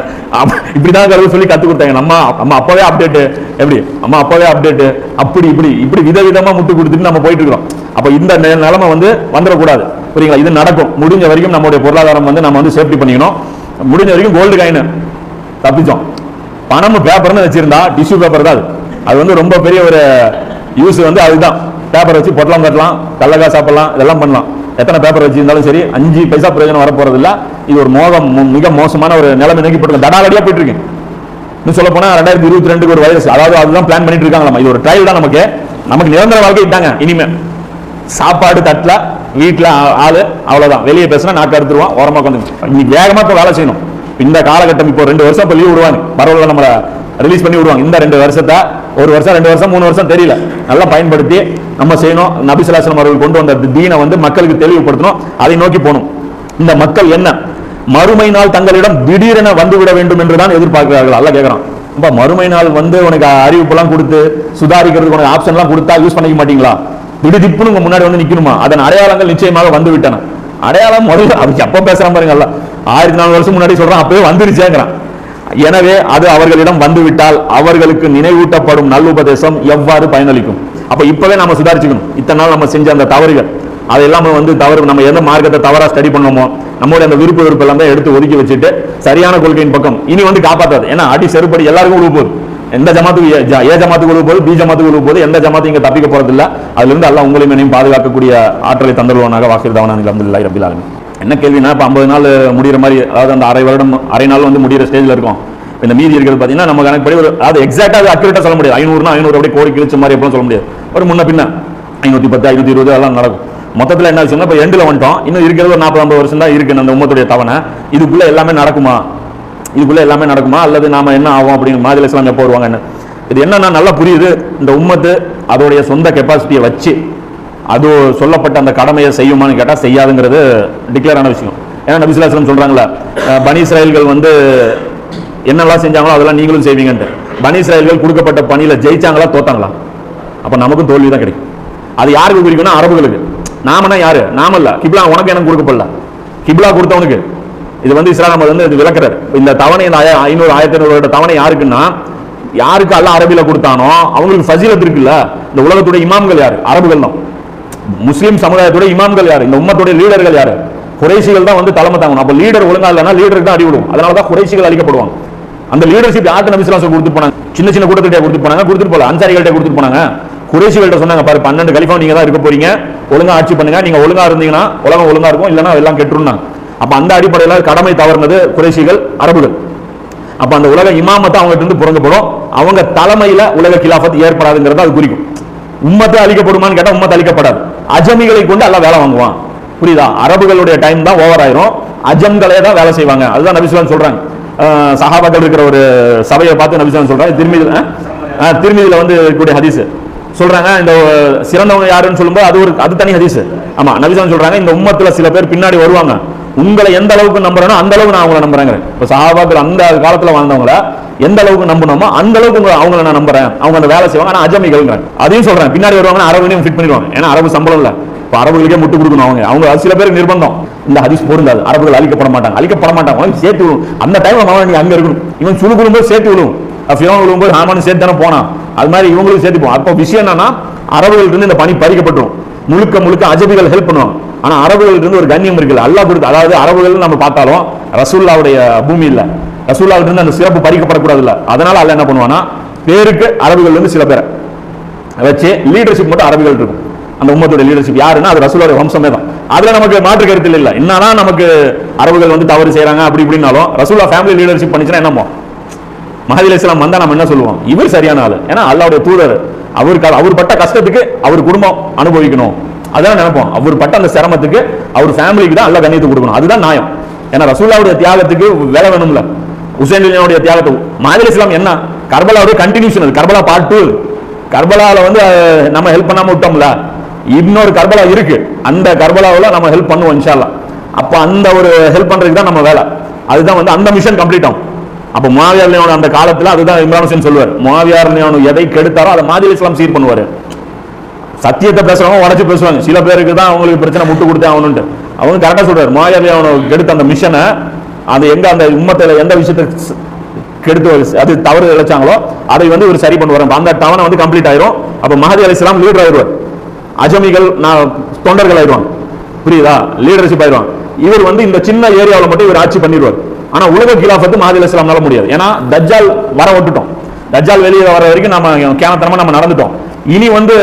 இப்படிதான் கழுவு சொல்லி கத்து கொடுத்தாங்க. நம்ம அப்பவே அப்டேட், எப்படி அம்மா அப்பவே அப்டேட், அப்படி இப்படி இப்படி விதவிதமா முட்டு கொடுத்துட்டு நம்ம போயிட்டு இருக்கிறோம். அப்ப இந்த நிலைமை வந்துடக்கூடாது. புரியுங்களா? இது நடக்கும். முடிஞ்ச வரைக்கும் நம்மளுடைய பொருளாதாரம் நம்ம சேஃப்டி பண்ணிக்கணும். முடிஞ்ச வரைக்கும் கோல்டு காயின் தப்பிச்சோம். பணம் பேப்பர்னு வச்சிருந்தா டிஷ்யூ பேப்பர் தான் அது ரொம்ப பெரிய ஒரு யூஸ் அதுதான். பேப்பர் வச்சு பொட்டலாம் கட்டலாம், கல்லக்கா சாப்பிடலாம், இதெல்லாம் பண்ணலாம். எத்தனை பேப்பர் வச்சிருந்தாலும் சரி 5 பைசா பிரயோஜனம் வரப்போறது இல்ல. இது ஒரு மிக மோசமான ஒரு நிலைமை நோக்கி போட்டு தடாலடியா போயிட்டு இருக்கு. இன்னும் சொல்ல போனா 2022 ஒரு வைரஸ், அதாவது அதுதான் பிளான் பண்ணிட்டு இருக்காங்க. இது ஒரு ட்ரையல் தான். நமக்கு நிரந்தர வாழ்க்கை இட்டாங்க. இனிமே சாப்பாடு தட்டல, வீட்டுல ஆளு, அவ்வளவுதான். வெளியே பேசினா நாக்கு எடுத்துருவான், ஓரமா உட்காந்து இன்னைக்கு வேகமா இப்ப வேலை செய்யணும். இந்த காலகட்டம் இப்போ 2 வருஷம் இப்ப லீவ் விடுவாங்க, பரவாயில்ல, நம்மள ரிலீஸ் பண்ணி விடுவாங்க. இந்த 2 வருஷத்தை 1 வருஷம் 2 வருஷம் 3 வருஷம் தெரியல, நல்லா பயன்படுத்தி நம்ம செய்யணும். நபி ஸல்லல்லாஹு அலைஹி வஸல்லம் அவர்கள் கொண்டு வந்த தீனை மக்களுக்கு தெளிவுபடுத்தணும். அதை நோக்கி போகணும். இந்த மக்கள் என்ன மறுமை நாள் தங்களிடம் திடீரென வந்துவிட வேண்டும் என்றுதான் எதிர்பார்க்கிறார்கள். அல்லாஹ் கேட்கிறான், மறுமை நாள் உனக்கு அறிவிப்பெல்லாம் கொடுத்து சுதாரிக்கிறதுக்கு உனக்கு ஆப்ஷன் எல்லாம் கொடுத்தா யூஸ் பண்ணிக்க மாட்டீங்களா? திடுதிப்புன்னு உங்க முன்னாடி நிக்கணுமா? அதன் அடையாளங்கள் நிச்சயமாக வந்து விட்டன. அடையாளம் முதல்ல அது எப்ப பேசுறான் பாருங்க. 1400 வருஷம் முன்னாடி சொல்றான், அப்பவே வந்துருச்சேங்கிறான். எனவே அது அவர்களிடம் வந்துவிட்டால் அவர்களுக்கு நினைவூட்டப்படும் நல்லுபதேசம் எவ்வாறு பயனளிக்கும்? அப்ப இப்பவே நம்ம சுதாரிச்சுக்கணும். இத்தனை நாள் நம்ம செஞ்ச அந்த தவறுகள் அதெல்லாம் தவறு, நம்ம எந்த மார்க்கத்தை தவறா ஸ்டடி பண்ணோமோ நம்மளுடைய அந்த விருப்பு எல்லாம் தான் எடுத்து ஒதுக்கி வச்சுட்டு சரியான கொள்கையின் பக்கம் இனி காப்பாற்றாது. ஏன்னா அடி செருப்படி எல்லாருக்கும் உழுவு போகுது. எந்த ஜமாத்துக்கு ஏ ஜமாத்துக்கு உழுவு போது, பி ஜமாத்துக்கு உழுவு போது, எந்த ஜமாத்து இங்க தப்பிக்க போறது இல்ல. அதுல இருந்து அல்லாஹ் உங்களையும் என்னையும் பாதுகாக்கக்கூடிய ஆற்றலை தந்துருவானாக. வாக்கிர் தவனான் அல்ஹம்துலில்லாஹி ரப்பில் ஆலமீன். என்ன கேள்வினா, இப்போ 50 நாள் முடிகிற மாதிரி, அதாவது அந்த அரை நாள் முடிகிற ஸ்டேஜில் இருக்கும். இந்த மீதி இருக்கிறது பார்த்தீங்கன்னா நம்ம கணக்குப்படி அது எக்ஸாக்டாக அக்யூரேட்டாக சொல்ல முடியாது. 500னா 500 அப்படியே கோடி கிழிச்ச மாதிரி எப்பவும் சொல்ல முடியாது. ஒரு முன்ன பின்ன 510 520 அதெல்லாம் நடக்கும். மொத்தத்தில் என்ன விஷயம்னா, இப்போ எண்டில் வந்துட்டோம். இன்னும் இருக்கிறது ஒரு 40-50 வருஷம் தான் இருக்கு அந்த உம்மத்துடைய தவணை. இதுக்குள்ள எல்லாமே நடக்குமா அல்லது நாம என்ன ஆகும் அப்படின்னு மாஜில் இஸ்லாம் எப்போ வருவாங்க? என்ன இது என்னன்னா நல்லா புரியுது. இந்த உம்மத்து அதோடைய சொந்த கெப்பாசிட்டியை வச்சு அது சொல்லப்பட்ட அந்த கடமையை செய்யுமான்னு கேட்டா செய்யாதுங்கிறது டிக்ளேர் ஆன விஷயம். ஏன்னா நபி ஸல்லல்லாஹு அலைஹி வஸல்லம் சொல்றாங்களா, பனி இஸ்ராயல்கள் என்னெல்லாம் செஞ்சாங்களோ அதெல்லாம் நீங்களும் செய்வீங்கன்ட்டு. பனி இஸ்ராயல்கள் கொடுக்கப்பட்ட பணியில ஜெயிச்சாங்களா தோத்தாங்களா? அப்ப நமக்கும் தோல்வி தான் கிடைக்கும். அது யாருக்கு குறிக்கும்னா அரபுகளுக்கு. நாமனா யாரு? நாம இல்ல. கிப்லா உனக்கு எனக்கு கொடுக்கப்படல, கிப்லா கொடுத்தவனுக்கு. இது இஸ்லாம் இது விளக்குறாரு. இந்த தவணை 500 1500 தவணை யாருக்குன்னா, யாருக்கு அல்லாஹ் அரபில கொடுத்தானோ அவங்களுக்கு ஃபஸீலத் இருக்குல்ல. இந்த உலகத்துடைய இமாம்கள் யாரு? அரபுகள் தான். முஸ்லிம் சமுதாயத்துடைய இமாம்கள் யாரு? இந்த உம்மத்துடைய லீடர்கள் யாரு? குறைஷிகள் தான் தலைமை தாங்கணும். அப்ப லீடர் ஒழுங்கா இல்லைன்னா லீடருக்கு தான் அடிவிடும். அதனாலதான் குறைஷிகள் அழிக்கப்படுவாங்க. அந்த லீடர்ஷிப் யாருக்கு நபி ஸல்லல்லாஹு அலைஹி வஸல்லம் கொடுத்துட்டு போனாங்க? சின்ன சின்ன கூட்டத்திட்ட கொடுத்துட்டு போல, அன்சாரிகள்ட்ட கொடுத்துட்டு போனாங்க. குறைஷிகள்ட்ட சொன்னாங்க, பாரு 12 கலிஃபா நீங்க தான் இருக்க போறீங்க, ஒழுங்கா ஆட்சி பண்ணுங்க, நீங்க ஒழுங்கா இருந்தீங்கன்னா உலகம் ஒழுங்கா இருக்கும், இல்லைன்னா எல்லாம் கெட்டுருந்தாங்க. அப்ப அந்த அடிப்படையில் கடமை தவறுனது குறைஷிகள், அரபுகள். அப்ப அந்த உலக இமாமத்தை அவங்ககிட்ட இருந்து புறங்கப்படும். அவங்க தலைமையில உலக கிலாஃபத் ஏற்படாதுங்கிறத அது குறிக்கும். உம்மத்தை அழிக்கப்படுமான்னு கேட்டா உம்மத்தை அழிக்கப்படாது. அஜமிகளை கொண்டு எல்லாம் வேலை வாங்குவான். புரியுதா? அரபுகளுடைய டைம் தான் ஓவர் ஆயிரும், அஜம்களே தான் வேலை செய்வாங்க. அதுதான் நபி ஸல்லல்லாஹு அலைஹி வஸல்லம் சொல்றாங்க. சஹாபாக்கள் இருக்கிற ஒரு சபையை பார்த்து நபி ஸல்லல்லாஹு அலைஹி வஸல்லம் சொல்றாங்க. திருமிதியில இருக்கக்கூடிய ஹதீஸ் சொல்றாங்க. இந்த சிறந்தவங்க யாருன்னு சொல்லும்போது அது தனி ஹதீஸ். ஆமா, நபி ஸல்லல்லாஹு அலைஹி வஸல்லம் சொல்றாங்க, இந்த உம்மத்துல சில பேர் பின்னாடி வருவாங்க, உங்களை எந்த அளவுக்கு நம்புறனோ அந்த அளவுக்கு நான் அவங்களை நம்புறேங்க. இப்ப சஹாபாக்கள் அந்த காலத்துல வாழ்ந்தவங்கள எந்த அளவுக்கு நம்பணுமோ அந்த அளவுக்கு அவங்களை நான் நம்புறேன். அவங்க அந்த வேலை செய்வாங்க. ஆனா அஜமிகள்ங்கிறாங்க. அதையும் சொல்றேன், பின்னாடி வருவாங்க, அரபுலையும் ஃபிட் பண்ணிடுவாங்க. ஏன்னா அரபு சம்பளம் இல்ல, இப்ப அரபுகளுக்கே முட்டு கொடுக்கணும். அவங்க சில பேருக்கு நிர்பந்தம். இந்த ஹதீஸ் பொருந்தாது, அரபுகள் அழிக்கப்பட மாட்டாங்க, சேர்த்து விடும். அந்த டைம்ல நீ அங்க இருக்கணும். இவன் சுழு விழும்போது சேர்த்து விழுவும், ஃபிரௌன் விழும்போது ஹாமான் சேர்த்து தானே போனான். அது மாதிரி இவங்களுக்கு சேர்த்து போவோம். அப்போ விஷயம் என்னன்னா, அரபுகளுக்கு இருந்து இந்த பணி பறிக்கப்பட்டுரும். முழுக்க அஜபிகள் ஹெல்ப் பண்ணுவாங்க. ஆனா அரபுகளுக்கு இருந்து ஒரு கண்ணியம் இருக்குல்ல, அல்லாஹ் கொடுத்து. அதாவது அரபுகள் நம்ம பார்த்தாலும் ரசூலுல்லாஹ்வுடைய பூமி இல்ல, ரசூலுல்லாஹ்வுக்கு இருந்து அந்த சிறப்பு பறிக்கப்படக்கூடாது இல்ல. அதனால அல்லாஹ் என்ன பண்ணுவானா, பேருக்கு அரபுகள் இருந்து சில பேரை வச்சு லீடர்ஷிப் மட்டும் அரபுகள் இருக்கும். அந்த உம்மத்தோட லீடர்ஷிப் யாருன்னா அது ரசூலுல்லாஹ்வுடைய வம்சமே தான். அதுல நமக்கு மாற்று கருத்தில் இல்ல. என்னதான் நமக்கு அரபுகள் தவறு செய்யறாங்க அப்படி இப்படின்னாலும் ரசூலுல்லாஹ் ஃபேமிலி லீடர்ஷிப் பண்ணிச்சுன்னா என்னமோ மஹதி அலைஹிஸ்ஸலாம் வந்தா நம்ம என்ன சொல்லுவோம், இவர் சரியான ஆளு. ஏன்னா அல்லாஹ்வுடைய தூதர், அவர் பட்ட கஷ்டத்துக்கு அவர் குடும்பம் அனுபவிக்கணும், அதான் நினைப்போம். அவர் பட்ட அந்த சிரமத்துக்கு அவர் ஃபேமிலிக்கு தான் அல்லாஹ் கண்ணியத்தை கொடுக்கணும். அதுதான் நியாயம். ஏன்னா ரசூலுல்லாஹ்வுடைய தியாகத்துக்கு வேலை வேணும்ல. ஹுசைன் அலியுடைய தியாகத்துக்கு மஹதி அலைஹிஸ்ஸலாம் என்ன, கர்பலாவுடைய கண்டினியூஷன். அது கர்பலா பார்ட் 2. கர்பலால நம்ம ஹெல்ப் பண்ணாம விட்டோம்ல, இன்னொரு கர்பலா இருக்கு. அந்த கர்பலாவுல நம்ம ஹெல்ப் பண்ணுவோம் இன்ஷா அல்லாஹ். அப்ப அந்த ஒரு ஹெல்ப் பண்றதுக்கு தான் நம்ம வேலை. அதுதான் அந்த மிஷன் கம்ப்ளீட் ஆகும். அப்ப முஆவியா ரலியல்லாஹு அந்த காலத்துல அதுதான் இம்ரான் ஹுசைன் சொல்வார், முஆவியா ரலியல்லாஹு எதை கெடுத்தாரோ அதை மஹதி அலைஹிஸ்ஸலாம் சீர் பண்ணுவாரு. சத்தியத்தை பேசுறவங்க உடச்சு பேசுவாங்க. சில பேருக்கு தான் அவங்களுக்கு பிரச்சனை முட்டு கொடுத்தே ஆகணும்ட்டு. அவங்க கரெக்டா சொல்றாரு, முஆவியா அவனுக்கு எடுத்த அந்த மிஷனை அது எங்க அந்த உம்மத்துல எந்த விஷயத்தை கெடுத்து அது தவறு இழைச்சாங்களோ அதை வந்து இவர் சரி பண்ணுவார். அந்த டவனை வந்து கம்ப்ளீட் ஆயிரும். அப்ப மஹதி அலைஹிஸ்ஸலாம் லீடர் ஆயிடுவார். அஜமிகள் தொண்டர்கள் ஆயிடுவாங்க. புரியுதா? லீடர்ஷிப் ஆயிடுவாங்க. இவர் வந்து இந்த சின்ன ஏரியாவில் மட்டும் இவர் ஆட்சி பண்ணிடுவார். ஆனா உலக கிலாஃபத்து மஹதி அலைஹிஸ்ஸலாம்னால முடியாது. ஏன்னா தஜ்ஜால் வர விட்டுட்டோம். தஜ்ஜால் வெளியே வர வரைக்கும் நம்ம கேமத்தனமா நம்ம நடந்துட்டோம். இனி வந்து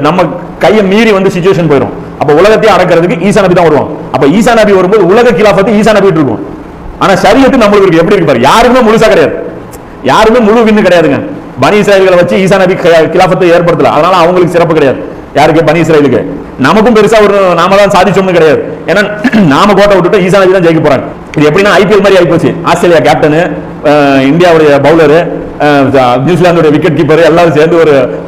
நம்ம கையை மீறி வந்து சிச்சுவேஷன் போயிடும். அப்ப உலகத்தையே அடக்கிறதுக்கு ஈசா நபி தான் வருவாங்க. அப்ப ஈசா நபி வரும்போது உலக கிலாஃபத்து ஈசா நபி இருக்கும். ஆனா ஷரியத்து நம்மளுக்கு இருக்கு. எப்படி இருக்கு பாரு, யாருமே முழுசா கிடையாது, யாருமே முழு வின்னு கிடையாதுங்க. பனி இஸ்ராயல்களை வச்சு ஈசா நபி கிலாஃபத்தை ஏற்படுத்தல. அதனால அவங்களுக்கு சிறப்பு கிடையாது. யாருக்கு? பனி இஸ்ராயலுக்கு. நமக்கும் பெருசா ஒரு நாம தான் சாதிச்சோம்னு கிடையாது. ஏன்னா நாம கோட்டை விட்டுட்டு ஈசா நபி தான் ஜெயிக்க போறாங்க. இது எப்படின்னா ஐபிஎல் மாதிரி ஆயிப்போச்சு. ஆஸ்திரேலியா கேப்டனு, இந்தியாவுடைய பவுலரு, நியூசிலாந்துடைய விக்கெட் கீப்பர் எல்லாரும் சேர்ந்து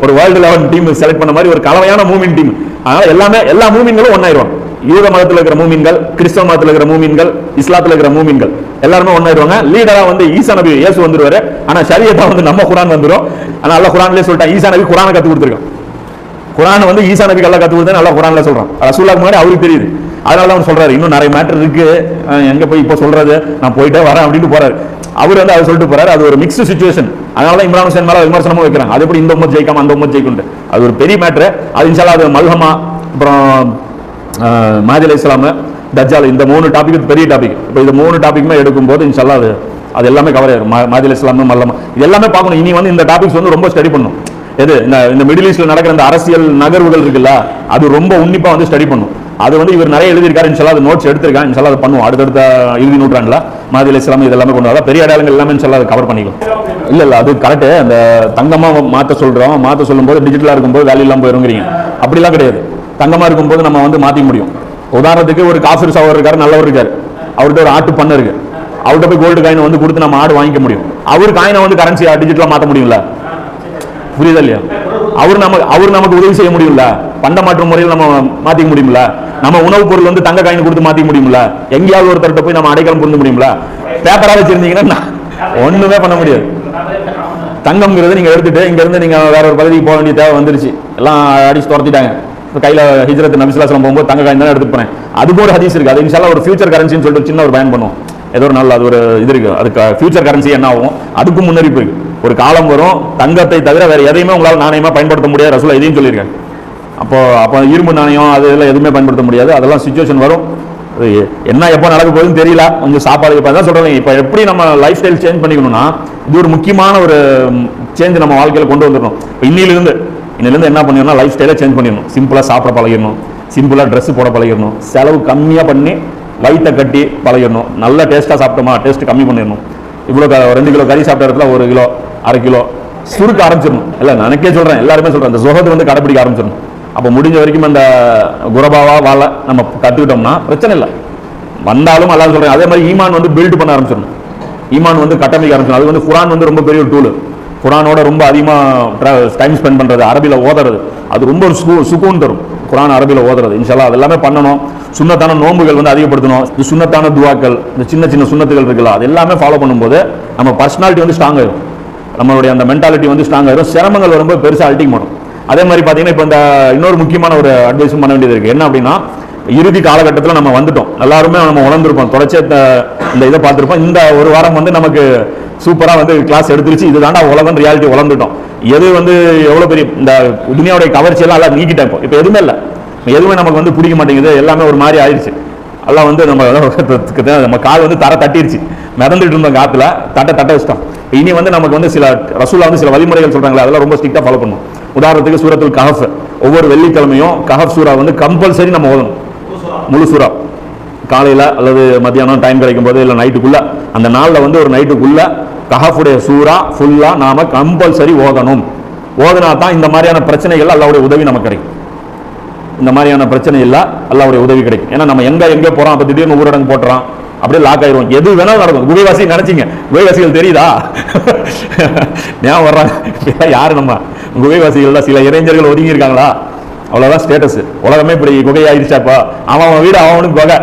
ஒரு வேர்ல்டு லெவல் டீம் செலக்ட் பண்ண மாதிரி ஒரு கலவையான மூமின் டீம். அதனால எல்லா மூமின்களும் ஒன்னாயிருவாங்க. யூத மதத்தில் இருக்கிற மூமின்கள், கிறிஸ்தவ மதத்தில் இருக்கிற மூமின்கள், இஸ்லாத்தில் இருக்கிற மூமின்கள் எல்லாருமே ஒன்னாயிருவாங்க. லீடரா வந்து ஈசா நபி இயேசு வந்துருவாரு. ஆனா ஷரியத்தா வந்து நம்ம குர்ஆன் வந்துரும். ஆனா அல்லாஹ் குர்ஆன்லயே சொல்லிட்டான், ஈசா நபி குர்ஆனை கத்து கொடுத்துருக்கான். குர்ஆன் வந்து ஈசா நபிக்கு அல்லாஹ் கத்து கொடுத்தா அல்லாஹ் குர்ஆன்ல சொல்றான். ரசூலுல்லாஹ் முன்னாடி அவருக்கு தெரியுது. அதனால அவன் சொல்றாரு, இன்னும் நிறைய மேட்டர் இருக்கு, எங்க போய் இப்போ சொல்றது, நான் போயிட்டே வரேன் அப்படின்னு போறாரு. அவர் வந்து அவர் சொல்லிட்டு போறாரு. அது ஒரு மிக்ஸ்டு சிச்சுவேஷன். அதனால இம்ரான் ஹுசைன் மேல விமர்சனமும் வைக்கிறாங்க. அது எப்படி இந்த உம்மத் ஜெயிக்காம அந்த உம்மத் ஜெயிக்கும். அது ஒரு பெரிய மேட்டர். அது இன்ஷால்லா அது மல்ஹமா, அப்புறம் மஹதி அலைஹிஸ்ஸலாம், தஜ்ஜால், இந்த 3 டாபிக் பெரிய டாபிக். இப்போ இந்த 3 டாபிக்குமே எடுக்கும்போது இன்ஷால்லா அது எல்லாமே கவர் ஆயிரும். மஹதி அலைஹிஸ்ஸலாம், மல்லமா, இது எல்லாமே பார்க்கணும். இனி வந்து இந்த டாபிக்ஸ் வந்து ரொம்ப ஸ்டடி பண்ணணும். எது இந்த மிடில் ஈஸ்ட்ல நடக்கிற இந்த அரசியல் நகர்வுகள் இருக்குல்ல, அது ரொம்ப உன்னிப்பா வந்து ஸ்டடி பண்ணும். அது வந்து இவர் நிறைய எழுதியிருக்காரு. இன்ஷால்லா அது நோட்ஸ் எடுத்திருக்காங்க. இன்ஷால்லா அது பண்ணுவோம். அடுத்தடுத்த இறுதி நூற்றாண்டுல மஹதி அலைஹிஸ்ஸலாம் இதெல்லாமே கொண்டு வரலாம். பெரிய அடையாளங்கள் எல்லாமே இன்ஷால்லா அது கவர் பண்ணிக்கலாம். இல்ல அது கரெக்ட். அந்த தங்கமா மாத்த சொல்றோம். மாத்த சொல்லும்போது டிஜிட்டலா இருக்கும்போது வேல்யூ இல்லாம போயிருங்கிறீங்க. அப்படிலாம் கிடையாது. தங்கமா இருக்கும்போது நம்ம வந்து மாத்திக்க முடியும். உதாரணத்துக்கு ஒரு காஃபிர் சவர் இருக்காரு, நல்லவர் இருக்காரு, அவர்கிட்ட ஒரு ஆட்டு பண்ண இருக்கு, அவர்கிட்ட போய் கோல்டு காயின் வந்து கொடுத்து நம்ம ஆடு வாங்கிக்க முடியும். அவர் காயினை வந்து கரன்சி டிஜிட்டலா மாத்த முடியும்ல? புரியுதா இல்லையா? அவர் நமக்கு உதவி செய்ய முடியும்ல? பண்ட மாற்று முறையில் நம்ம மாத்திக்க முடியும்ல? நம்ம உணவுப் பொருள் வந்து தங்க காயின் கொடுத்து மாத்திக்க முடியும்ல? எங்கேயாவது ஒருத்தர்கிட்ட போய் நம்ம அடைக்கலம் புரிந்து முடியும்ல? பேப்பரா வச்சிருந்தீங்கன்னா ஒண்ணுமே பண்ண முடியாது. தங்கம்ங்கிறது நீங்க எடுத்துட்டு இங்க இருந்து நீங்க வேற ஒரு பகுதிக்கு போக வேண்டிய தேவை வந்துருச்சு. எல்லாம் அடிச்சு துரத்திட்டாங்க. கையில ஹிஜ்ரத் நபி ஸல்லல்லாஹு அலைஹி வஸல்லம் போகும்போது தங்க காயின் தான் எடுத்து போனேன். அதுக்கு ஒரு ஹதீஸ் இருக்கு. அது இன்ஷால்லா ஒரு ஃபியூச்சர் கரன்சின்னு சொல்லிட்டு சின்ன ஒரு பயன் பண்ணுவோம். ஏதோ ஒரு நாள் அது ஒரு இது இருக்கு. அதுக்கு ஃபியூச்சர் கரன்சி என்ன ஆகும், அதுக்கும் முன்னறிப்பு இருக்கு. ஒரு காலம் வரும், தங்கத்தை தவிர வேற எதையுமே உங்களால் நாணயமா பயன்படுத்த முடியாது. ரசூலுல்லாஹ் இதையும் சொல்லியிருக்காங்க. அப்போ இரும்பு நாணயம் அது எல்லாம் எதுவுமே பயன்படுத்த முடியாது. அதெல்லாம் சிச்சுவேஷன் வரும். என்ன எப்போ நடக்க போகுதுன்னு தெரியல. கொஞ்சம் சாப்பாடு இப்போ தான் சொல்றேன். இப்போ எப்படி நம்ம லைஃப் ஸ்டைல் சேஞ்ச் பண்ணிக்கணும்னா, இது ஒரு முக்கியமான ஒரு சேஞ்ச் நம்ம வாழ்க்கையில் கொண்டு வந்துடணும். இப்போ இன்னிலிருந்து என்ன பண்ணிடணும், லைஃப் ஸ்டைலை சேஞ்ச் பண்ணிடணும். சிம்பிளாக சாப்பிட பழகிடணும், சிம்பிளாக ட்ரெஸ் போட பழகிடணும், செலவு கம்மியாக பண்ணி வயிற்றை கட்டி பழகிடணும், நல்ல டேஸ்ட்டாக சாப்பிட்டோமா டேஸ்ட் கம்மி பண்ணிடணும். இவ்வளோ 2 கிலோ கறி சாப்பிட்ட இடத்துல 1 கிலோ 1/2 கிலோ சுருக்க ஆரம்பிச்சிடணும். இல்லை எனக்கே சொல்கிறேன், எல்லாருமே சொல்கிறேன், இந்த சுகத்தை வந்து கடைப்பிடிக்க ஆரம்பிச்சிடணும். அப்போ முடிஞ்ச வரைக்கும் அந்த குரபாவா வாழ நம்ம கற்றுக்கிட்டோம்னா பிரச்சனை இல்லை. வந்தாலும் அல்லாஹ் சொல்கிறேன். அதே மாதிரி ஈமான் வந்து பில்ட் பண்ண ஆரம்பிச்சிடணும். ஈமான் வந்து கட்டமைக்க ஆரம்பிச்சிடணும். அது வந்து குர்ஆன் வந்து ரொம்ப பெரிய ஒரு டூலு. குர்ஆனோட ரொம்ப அதிகமாக டைம் ஸ்பெண்ட் பண்ணுறது, அரபியில் ஓதுறது, அது ரொம்ப ஒரு சுகூன் தரும். குர்ஆன் அரபியில் ஓதுறது இன்ஷால்லா அது எல்லாமே பண்ணணும். சுன்னத்தான நோன்புகள் வந்து அதிகப்படுத்தணும். இந்த சுன்னத்தான துவாக்கள், இந்த சின்ன சின்ன சுன்னத்துகள் இருக்குல்ல, அது எல்லாமே ஃபாலோ பண்ணும்போது நம்ம பர்சனாலிட்டி வந்து ஸ்ட்ராங் ஆயிடும். நம்மளுடைய அந்த மென்டாலிட்டி வந்து ஸ்ட்ராங் ஆயிடும். சிரமங்கள் வரும்போது பெருசாக அல்ட்டிங் பண்ணும். அதே மாதிரி பார்த்தீங்கன்னா இப்போ இந்த இன்னொரு முக்கியமான ஒரு அட்வைஸும் பண்ண வேண்டியது இருக்குது. என்ன அப்படின்னா, இறுதி காலகட்டத்தில் நம்ம வந்துட்டோம். எல்லாருமே நம்ம உணர்ந்திருப்போம். தொடர்ச்சி இந்த இதை பார்த்துருப்போம். இந்த ஒரு வாரம் வந்து நமக்கு சூப்பராக வந்து கிளாஸ் எடுத்துருச்சு. இதுதாண்டா உலகம், ரியாலிட்டி வளர்ந்துட்டோம். எது வந்து எவ்வளோ பெரிய இந்த துனியாவுடைய கவர்ச்சியெல்லாம் எல்லாம் நீக்கிட்டேன். இப்போ எதுவுமே இல்லை, எதுவுமே நமக்கு வந்து பிடிக்க மாட்டேங்குது. எல்லாமே ஒரு மாதிரி ஆயிடுச்சு. எல்லாம் வந்து நம்ம கால் வந்து தட்டிடுச்சு. மிதந்துட்டு இருந்தோம் காத்துல, தட்ட வச்சிட்டோம். இனி வந்து நமக்கு வந்து சில ரசூலுல்லாஹ் வந்து சில வழிமுறைகள் சொல்றாங்களே, அதெல்லாம் ரொம்ப ஸ்ட்ரிக்டா ஃபாலோ பண்ணணும். உதாரணத்துக்கு சூரத்துல் கஹஃப், ஒவ்வொரு வெள்ளிக்கிழமையும் கஹஃப் சூரா வந்து கம்பல்சரி நம்ம ஓதணும். முழு சூரா காலையில் அல்லது மத்தியானம் டைம் கிடைக்கும் போது இல்லை நைட்டுக்குள்ள, அந்த நாளில் வந்து ஒரு நைட்டுக்குள்ள கஹஃபுடைய சூரா ஃபுல்லாக நாம கம்பல்சரி ஓதணும். ஓதுனா தான் இந்த மாதிரியான பிரச்சனைகள் அல்லாஹ்வுடைய உதவி நமக்கு கிடைக்கும். இந்த மாதிரியான பிரச்சனை இல்லை, அல்லாஹ்வுடைய உதவி கிடைக்கும். ஏன்னா நம்ம எங்கே போகிறோம், அப்போ திடீர்னு ஊரடங்கு போட்டுறோம், அப்படியே லாக் ஆயிரும். எது வேணாலும் நடக்கும். குகைவாசி நினைச்சிங்க, குகைவாசிகள் தெரியுதா? ஞாபகம் வர்றாங்க யாரு? நம்ம குகைவாசிகள் சில இளைஞர்கள் ஒதுங்கி இருக்காங்களா? அவ்வளவுதான் ஸ்டேட்டஸ். உலகமே இப்படி குகை ஆயிடுச்சாப்பா. அவன் வீடு அவனுக்கு குகை,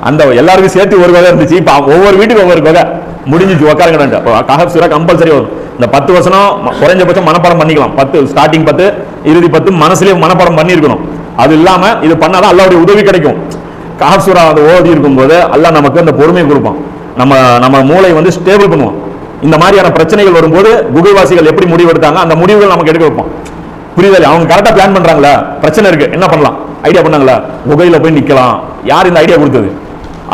அந்த எல்லாருக்கும் சேர்த்து ஒரு குகை இருந்துச்சு. இப்போ ஒவ்வொரு வீட்டுக்கு ஒவ்வொரு குகை முடிஞ்சிச்சு. உட்காருங்க. கஹஃப் சூரா கம்பல்சரி வரும். இந்த 10 வசனம் குறைஞ்சபட்சம் மனப்பாடம் பண்ணிக்கலாம். 10 ஸ்டார்டிங் 10 இறுதி 10 மனசுலயே மனப்பாடம் பண்ணியிருக்கணும். அது இல்லாம இது பண்ணாதான் அல்லாஹ்வுடைய உதவி கிடைக்கும். கஹஃப் சூரா அது ஓதி இருக்கும்போது அல்லாஹ் நமக்கு அந்த பொறுமையை கொடுப்பான். நம்ம மூளை வந்து ஸ்டேபிள் பண்ணுவோம். இந்த மாதிரியான பிரச்சனைகள் வரும்போது குகைவாசிகள் எப்படி முடிவெடுத்தாங்க அந்த முடிவுகள் நமக்கு எடுக்க வைப்போம். புரியுதா? அவங்க கரெக்டா பிளான் பண்றாங்களா, பிரச்சனை இருக்கு என்ன பண்ணலாம் ஐடியா பண்ணாங்களா, குகையில போய் நிக்கலாம். யார் இந்த ஐடியா கொடுத்தது?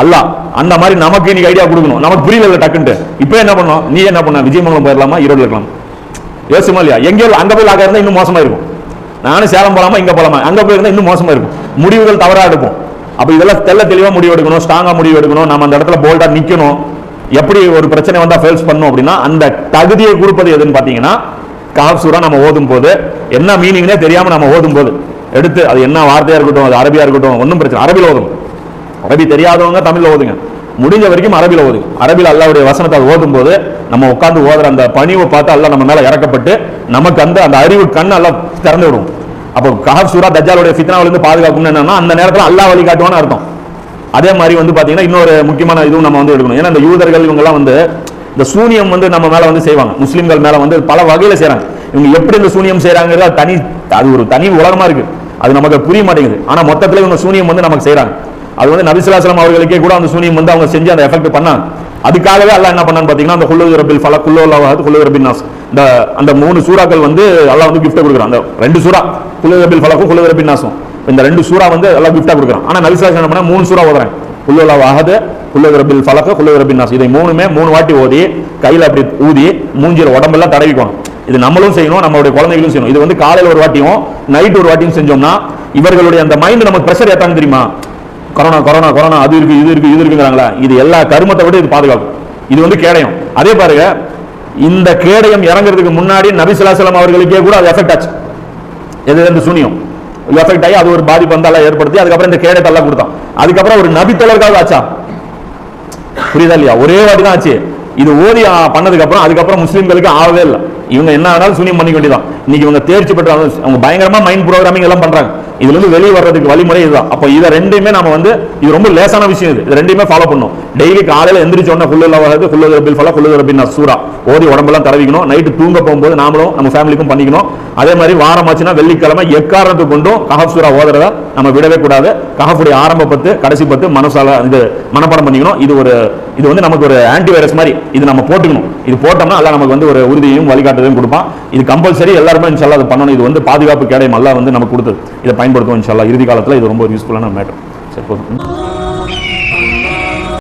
அல்லாஹ். அந்த மாதிரி நமக்கு இன்னைக்கு ஐடியா கொடுக்கணும். நமக்கு புரியல டக்குன்ட்டு. இப்போ என்ன பண்ணோம்? நீ என்ன பண்ண, விஜயமங்கலம் போயிடலாமா, ஈரோடு இருக்கலாம், யோசிச்சுமா இல்லையா? எங்கேயோ அங்க போய் லாக இருந்தா இன்னும் மோசமா இருக்கும். நானும் சேலம் போலாமா, இங்க போலாமா, அங்க போயிருந்தா இன்னும் மோசமா இருக்கும். முடிவுகள் தவறா எடுப்போம். அப்ப இதெல்லாம் தெளிவா முடிவு எடுக்கணும், ஸ்ட்ராங்கா முடிவு எடுக்கணும். நம்ம அந்த இடத்துல போல்டா நிக்கணும். எப்படி ஒரு பிரச்சனை வந்தா ஃபேஸ் பண்ணணும் அப்படின்னா அந்த தகுதியை கொடுப்பது எதுன்னு பாத்தீங்கன்னா கஹஃப் சூரா நம்ம ஓதும் போது என்ன மீனிங்னே தெரியாம நம்ம ஓதும் போது எடுத்து அது என்ன வார்த்தையா இருக்கட்டும், அது அரபியா இருக்கட்டும், ஒன்றும் பிரச்சனை. அரபியில் ஓதும். அரபி தெரியாதவங்க தமிழ்ல ஓதுங்க. முடிஞ்ச வரைக்கும் அரபியில் ஓதுங்க. அரபியில் அல்லாஹ்வுடைய வசனத்தை ஓதும் போது நம்ம உட்கார்ந்து ஓதுற அந்த பணிவை பார்த்து அல்லாஹ் நம்ம மேல இறக்கப்பட்டு நமக்கு அந்த அறிவு கண் எல்லாம் திறந்து விடும். அப்போ கஹஃப் சூரா தஜ்ஜாலுடைய ஃபித்னாவில இருந்து பாதுகாக்கணும்னு என்னன்னா அந்த நேரத்தில் அல்லாஹ் வழிகாட்டுவான்னு அர்த்தம். அதே மாதிரி வந்து பாத்தீங்கன்னா இன்னொரு முக்கியமான இதுவும் நம்ம வந்து எடுக்கணும். ஏன்னா இந்த யூதர்கள் இவங்க எல்லாம் வந்து இந்த சூனியம் வந்து நம்ம மேல வந்து செய்வாங்க. முஸ்லிம்கள் மேல வந்து பல வகையில செய்யறாங்க. இவங்க எப்படி இந்த சூனியம் செய்யறாங்கிறது அது ஒரு தனி உலகமா இருக்கு. அது நமக்கு புரிய மாட்டேங்குது. ஆனா மொத்தத்துல இவங்க சூனியம் வந்து நமக்கு செய்யறாங்க. அது வந்து நபி ஸல்லல்லாஹு அலைஹி வஸல்லம் அவர்களுக்கே கூட அந்த சூனியம் வந்து அவங்க செஞ்சு அந்த எஃபெக்ட் பண்ணாங்க. அதுக்காகவே அல்லாஹ் என்ன பண்ணான்னு பாத்தீங்கன்னா அந்த குல் ரப்பில் ஃபலக், குல் ஹுவல்லாஹு அஹத், குல் ரப்பின் நாஸ், அந்த 3 சூறாக்கள் வந்து அல்லாஹ் வந்து கிஃப்ட் கொடுக்குறான். அந்த 2 சூறா குல் ரப்பில் ஃபலக்கும் குல் ரப்பின் நாஸும் இந்த 2 சூறா வந்து அல்லாஹ் கிஃப்டா கொடுக்குறான். ஆனா நபி ஸல்லல்லாஹு அலைஹி வஸல்லம் என்ன பண்ணா 3 சூறா ஓதுறாங்க. குல் ஹுவல்லாஹு அஹத், குல் ரப்பில் ஃபலக், குல் ரப்பின் நாஸ். இதை 3 வாட்டி ஓதி கையில அப்படி ஊதி மூஞ்சில உடம்பெல்லாம் தடவிக்கணும். இது நம்மளும் செய்யணும், நம்மளுடைய குழந்தைகளும் செய்யணும். இது வந்து காலையில் ஒரு வாட்டியும் நைட் ஒரு வாட்டியும் செஞ்சோம்னா இவர்களுடைய அந்த மைண்ட் நமக்கு பிரஷர் ஏத்தான்னு தெரியுமா? கொரோனா கொரோனா கொரோனா அது இருக்கு இது இருக்கு இது இருக்குங்கிறாங்களா, இது எல்லா கருமத்தை விட இது பாதுகாக்கும். இது வந்து கேடயம். அதே பாருங்க, இந்த கேடயம் இறங்குறதுக்கு முன்னாடி நபி ஸல்லல்லாஹு அலைஹி வஸல்லம் அவர்களுக்கே கூட அது எஃபெக்ட் ஆச்சு. எது? இந்த சூனியம் எஃபெக்ட் ஆகி அது ஒரு பாதிப்பு வந்து எல்லாம் ஏற்படுத்தி அதுக்கப்புறம் இந்த கேடயத்தை எல்லாம் கொடுத்தான். அதுக்கப்புறம் ஒரு நபி தோழருக்காக ஆச்சா? புரியுதா இல்லையா? ஒரே வாட்டி தான் ஆச்சு. இது ஓதி பண்ணதுக்கு அப்புறம் அதுக்கப்புறம் முஸ்லிம்களுக்கு ஆகவே இல்லை. இவங்க என்ன ஆனாலும் சூனியம் பண்ணிக்க வேண்டியதான். இன்னைக்கு இவங்க தேர்ச்சி பெற்றாங்க, அவங்க பயங்கரமா மைண்ட் ப்ரோக்ராமிங் எல்லாம் பண்றாங்க. இதுல இருந்து வெளியே வர்றதுக்கு வழிமுறை இதுதான். அப்போ இதை ரெண்டுமே நம்ம வந்து இது ரொம்ப லேசான விஷயம். இது ரெண்டுமே ஃபாலோ பண்ணணும். டெய்லி காலையில எந்திரிச்ச உடனே குல் ஹுவல்லாஹு அஹத், குல் ரப்பில் ஃபலக், குல் ரப்பின் நாஸ் சூரா ஓதி உடம்பெல்லாம் தடவிக்கணும். நைட்டு தூங்க போகும்போது நாமளும் நம்ம ஃபேமிலிக்கும் பண்ணிக்கணும். அதே மாதிரி வாரம் ஆச்சுன்னா வெள்ளிக்கிழமை எக்காரணத்துக்கு கொண்டும் கஹஃப் சூரா ஓதுறத நம்ம விடவே கூடாது. கஹஃபுடைய ஆரம்ப 10 கடைசி 10 மனசால இது மனப்பாடம் பண்ணிக்கணும். இது வந்து நமக்கு ஒரு ஆன்டி வைரஸ் மாதிரி. இது நம்ம போட்டுக்கணும். இது போட்டோம்னா அல்லாஹ் நமக்கு வந்து ஒரு உறுதியையும் வழிகாட்டுதலையும் கொடுப்பான். இது கம்பல்சரி எல்லாருமே இன்ஷால்லா அது பண்ணணும். இது வந்து பாதுகாப்பு கேடயம் அல்லாஹ் வந்து நமக்கு கொடுத்தது. இதை பயன்படுத்துவோம் இன்ஷால்லா. இறுதி காலத்தில் இது ரொம்ப யூஸ்ஃபுல்லான மேட்டர். சரி, போதும்.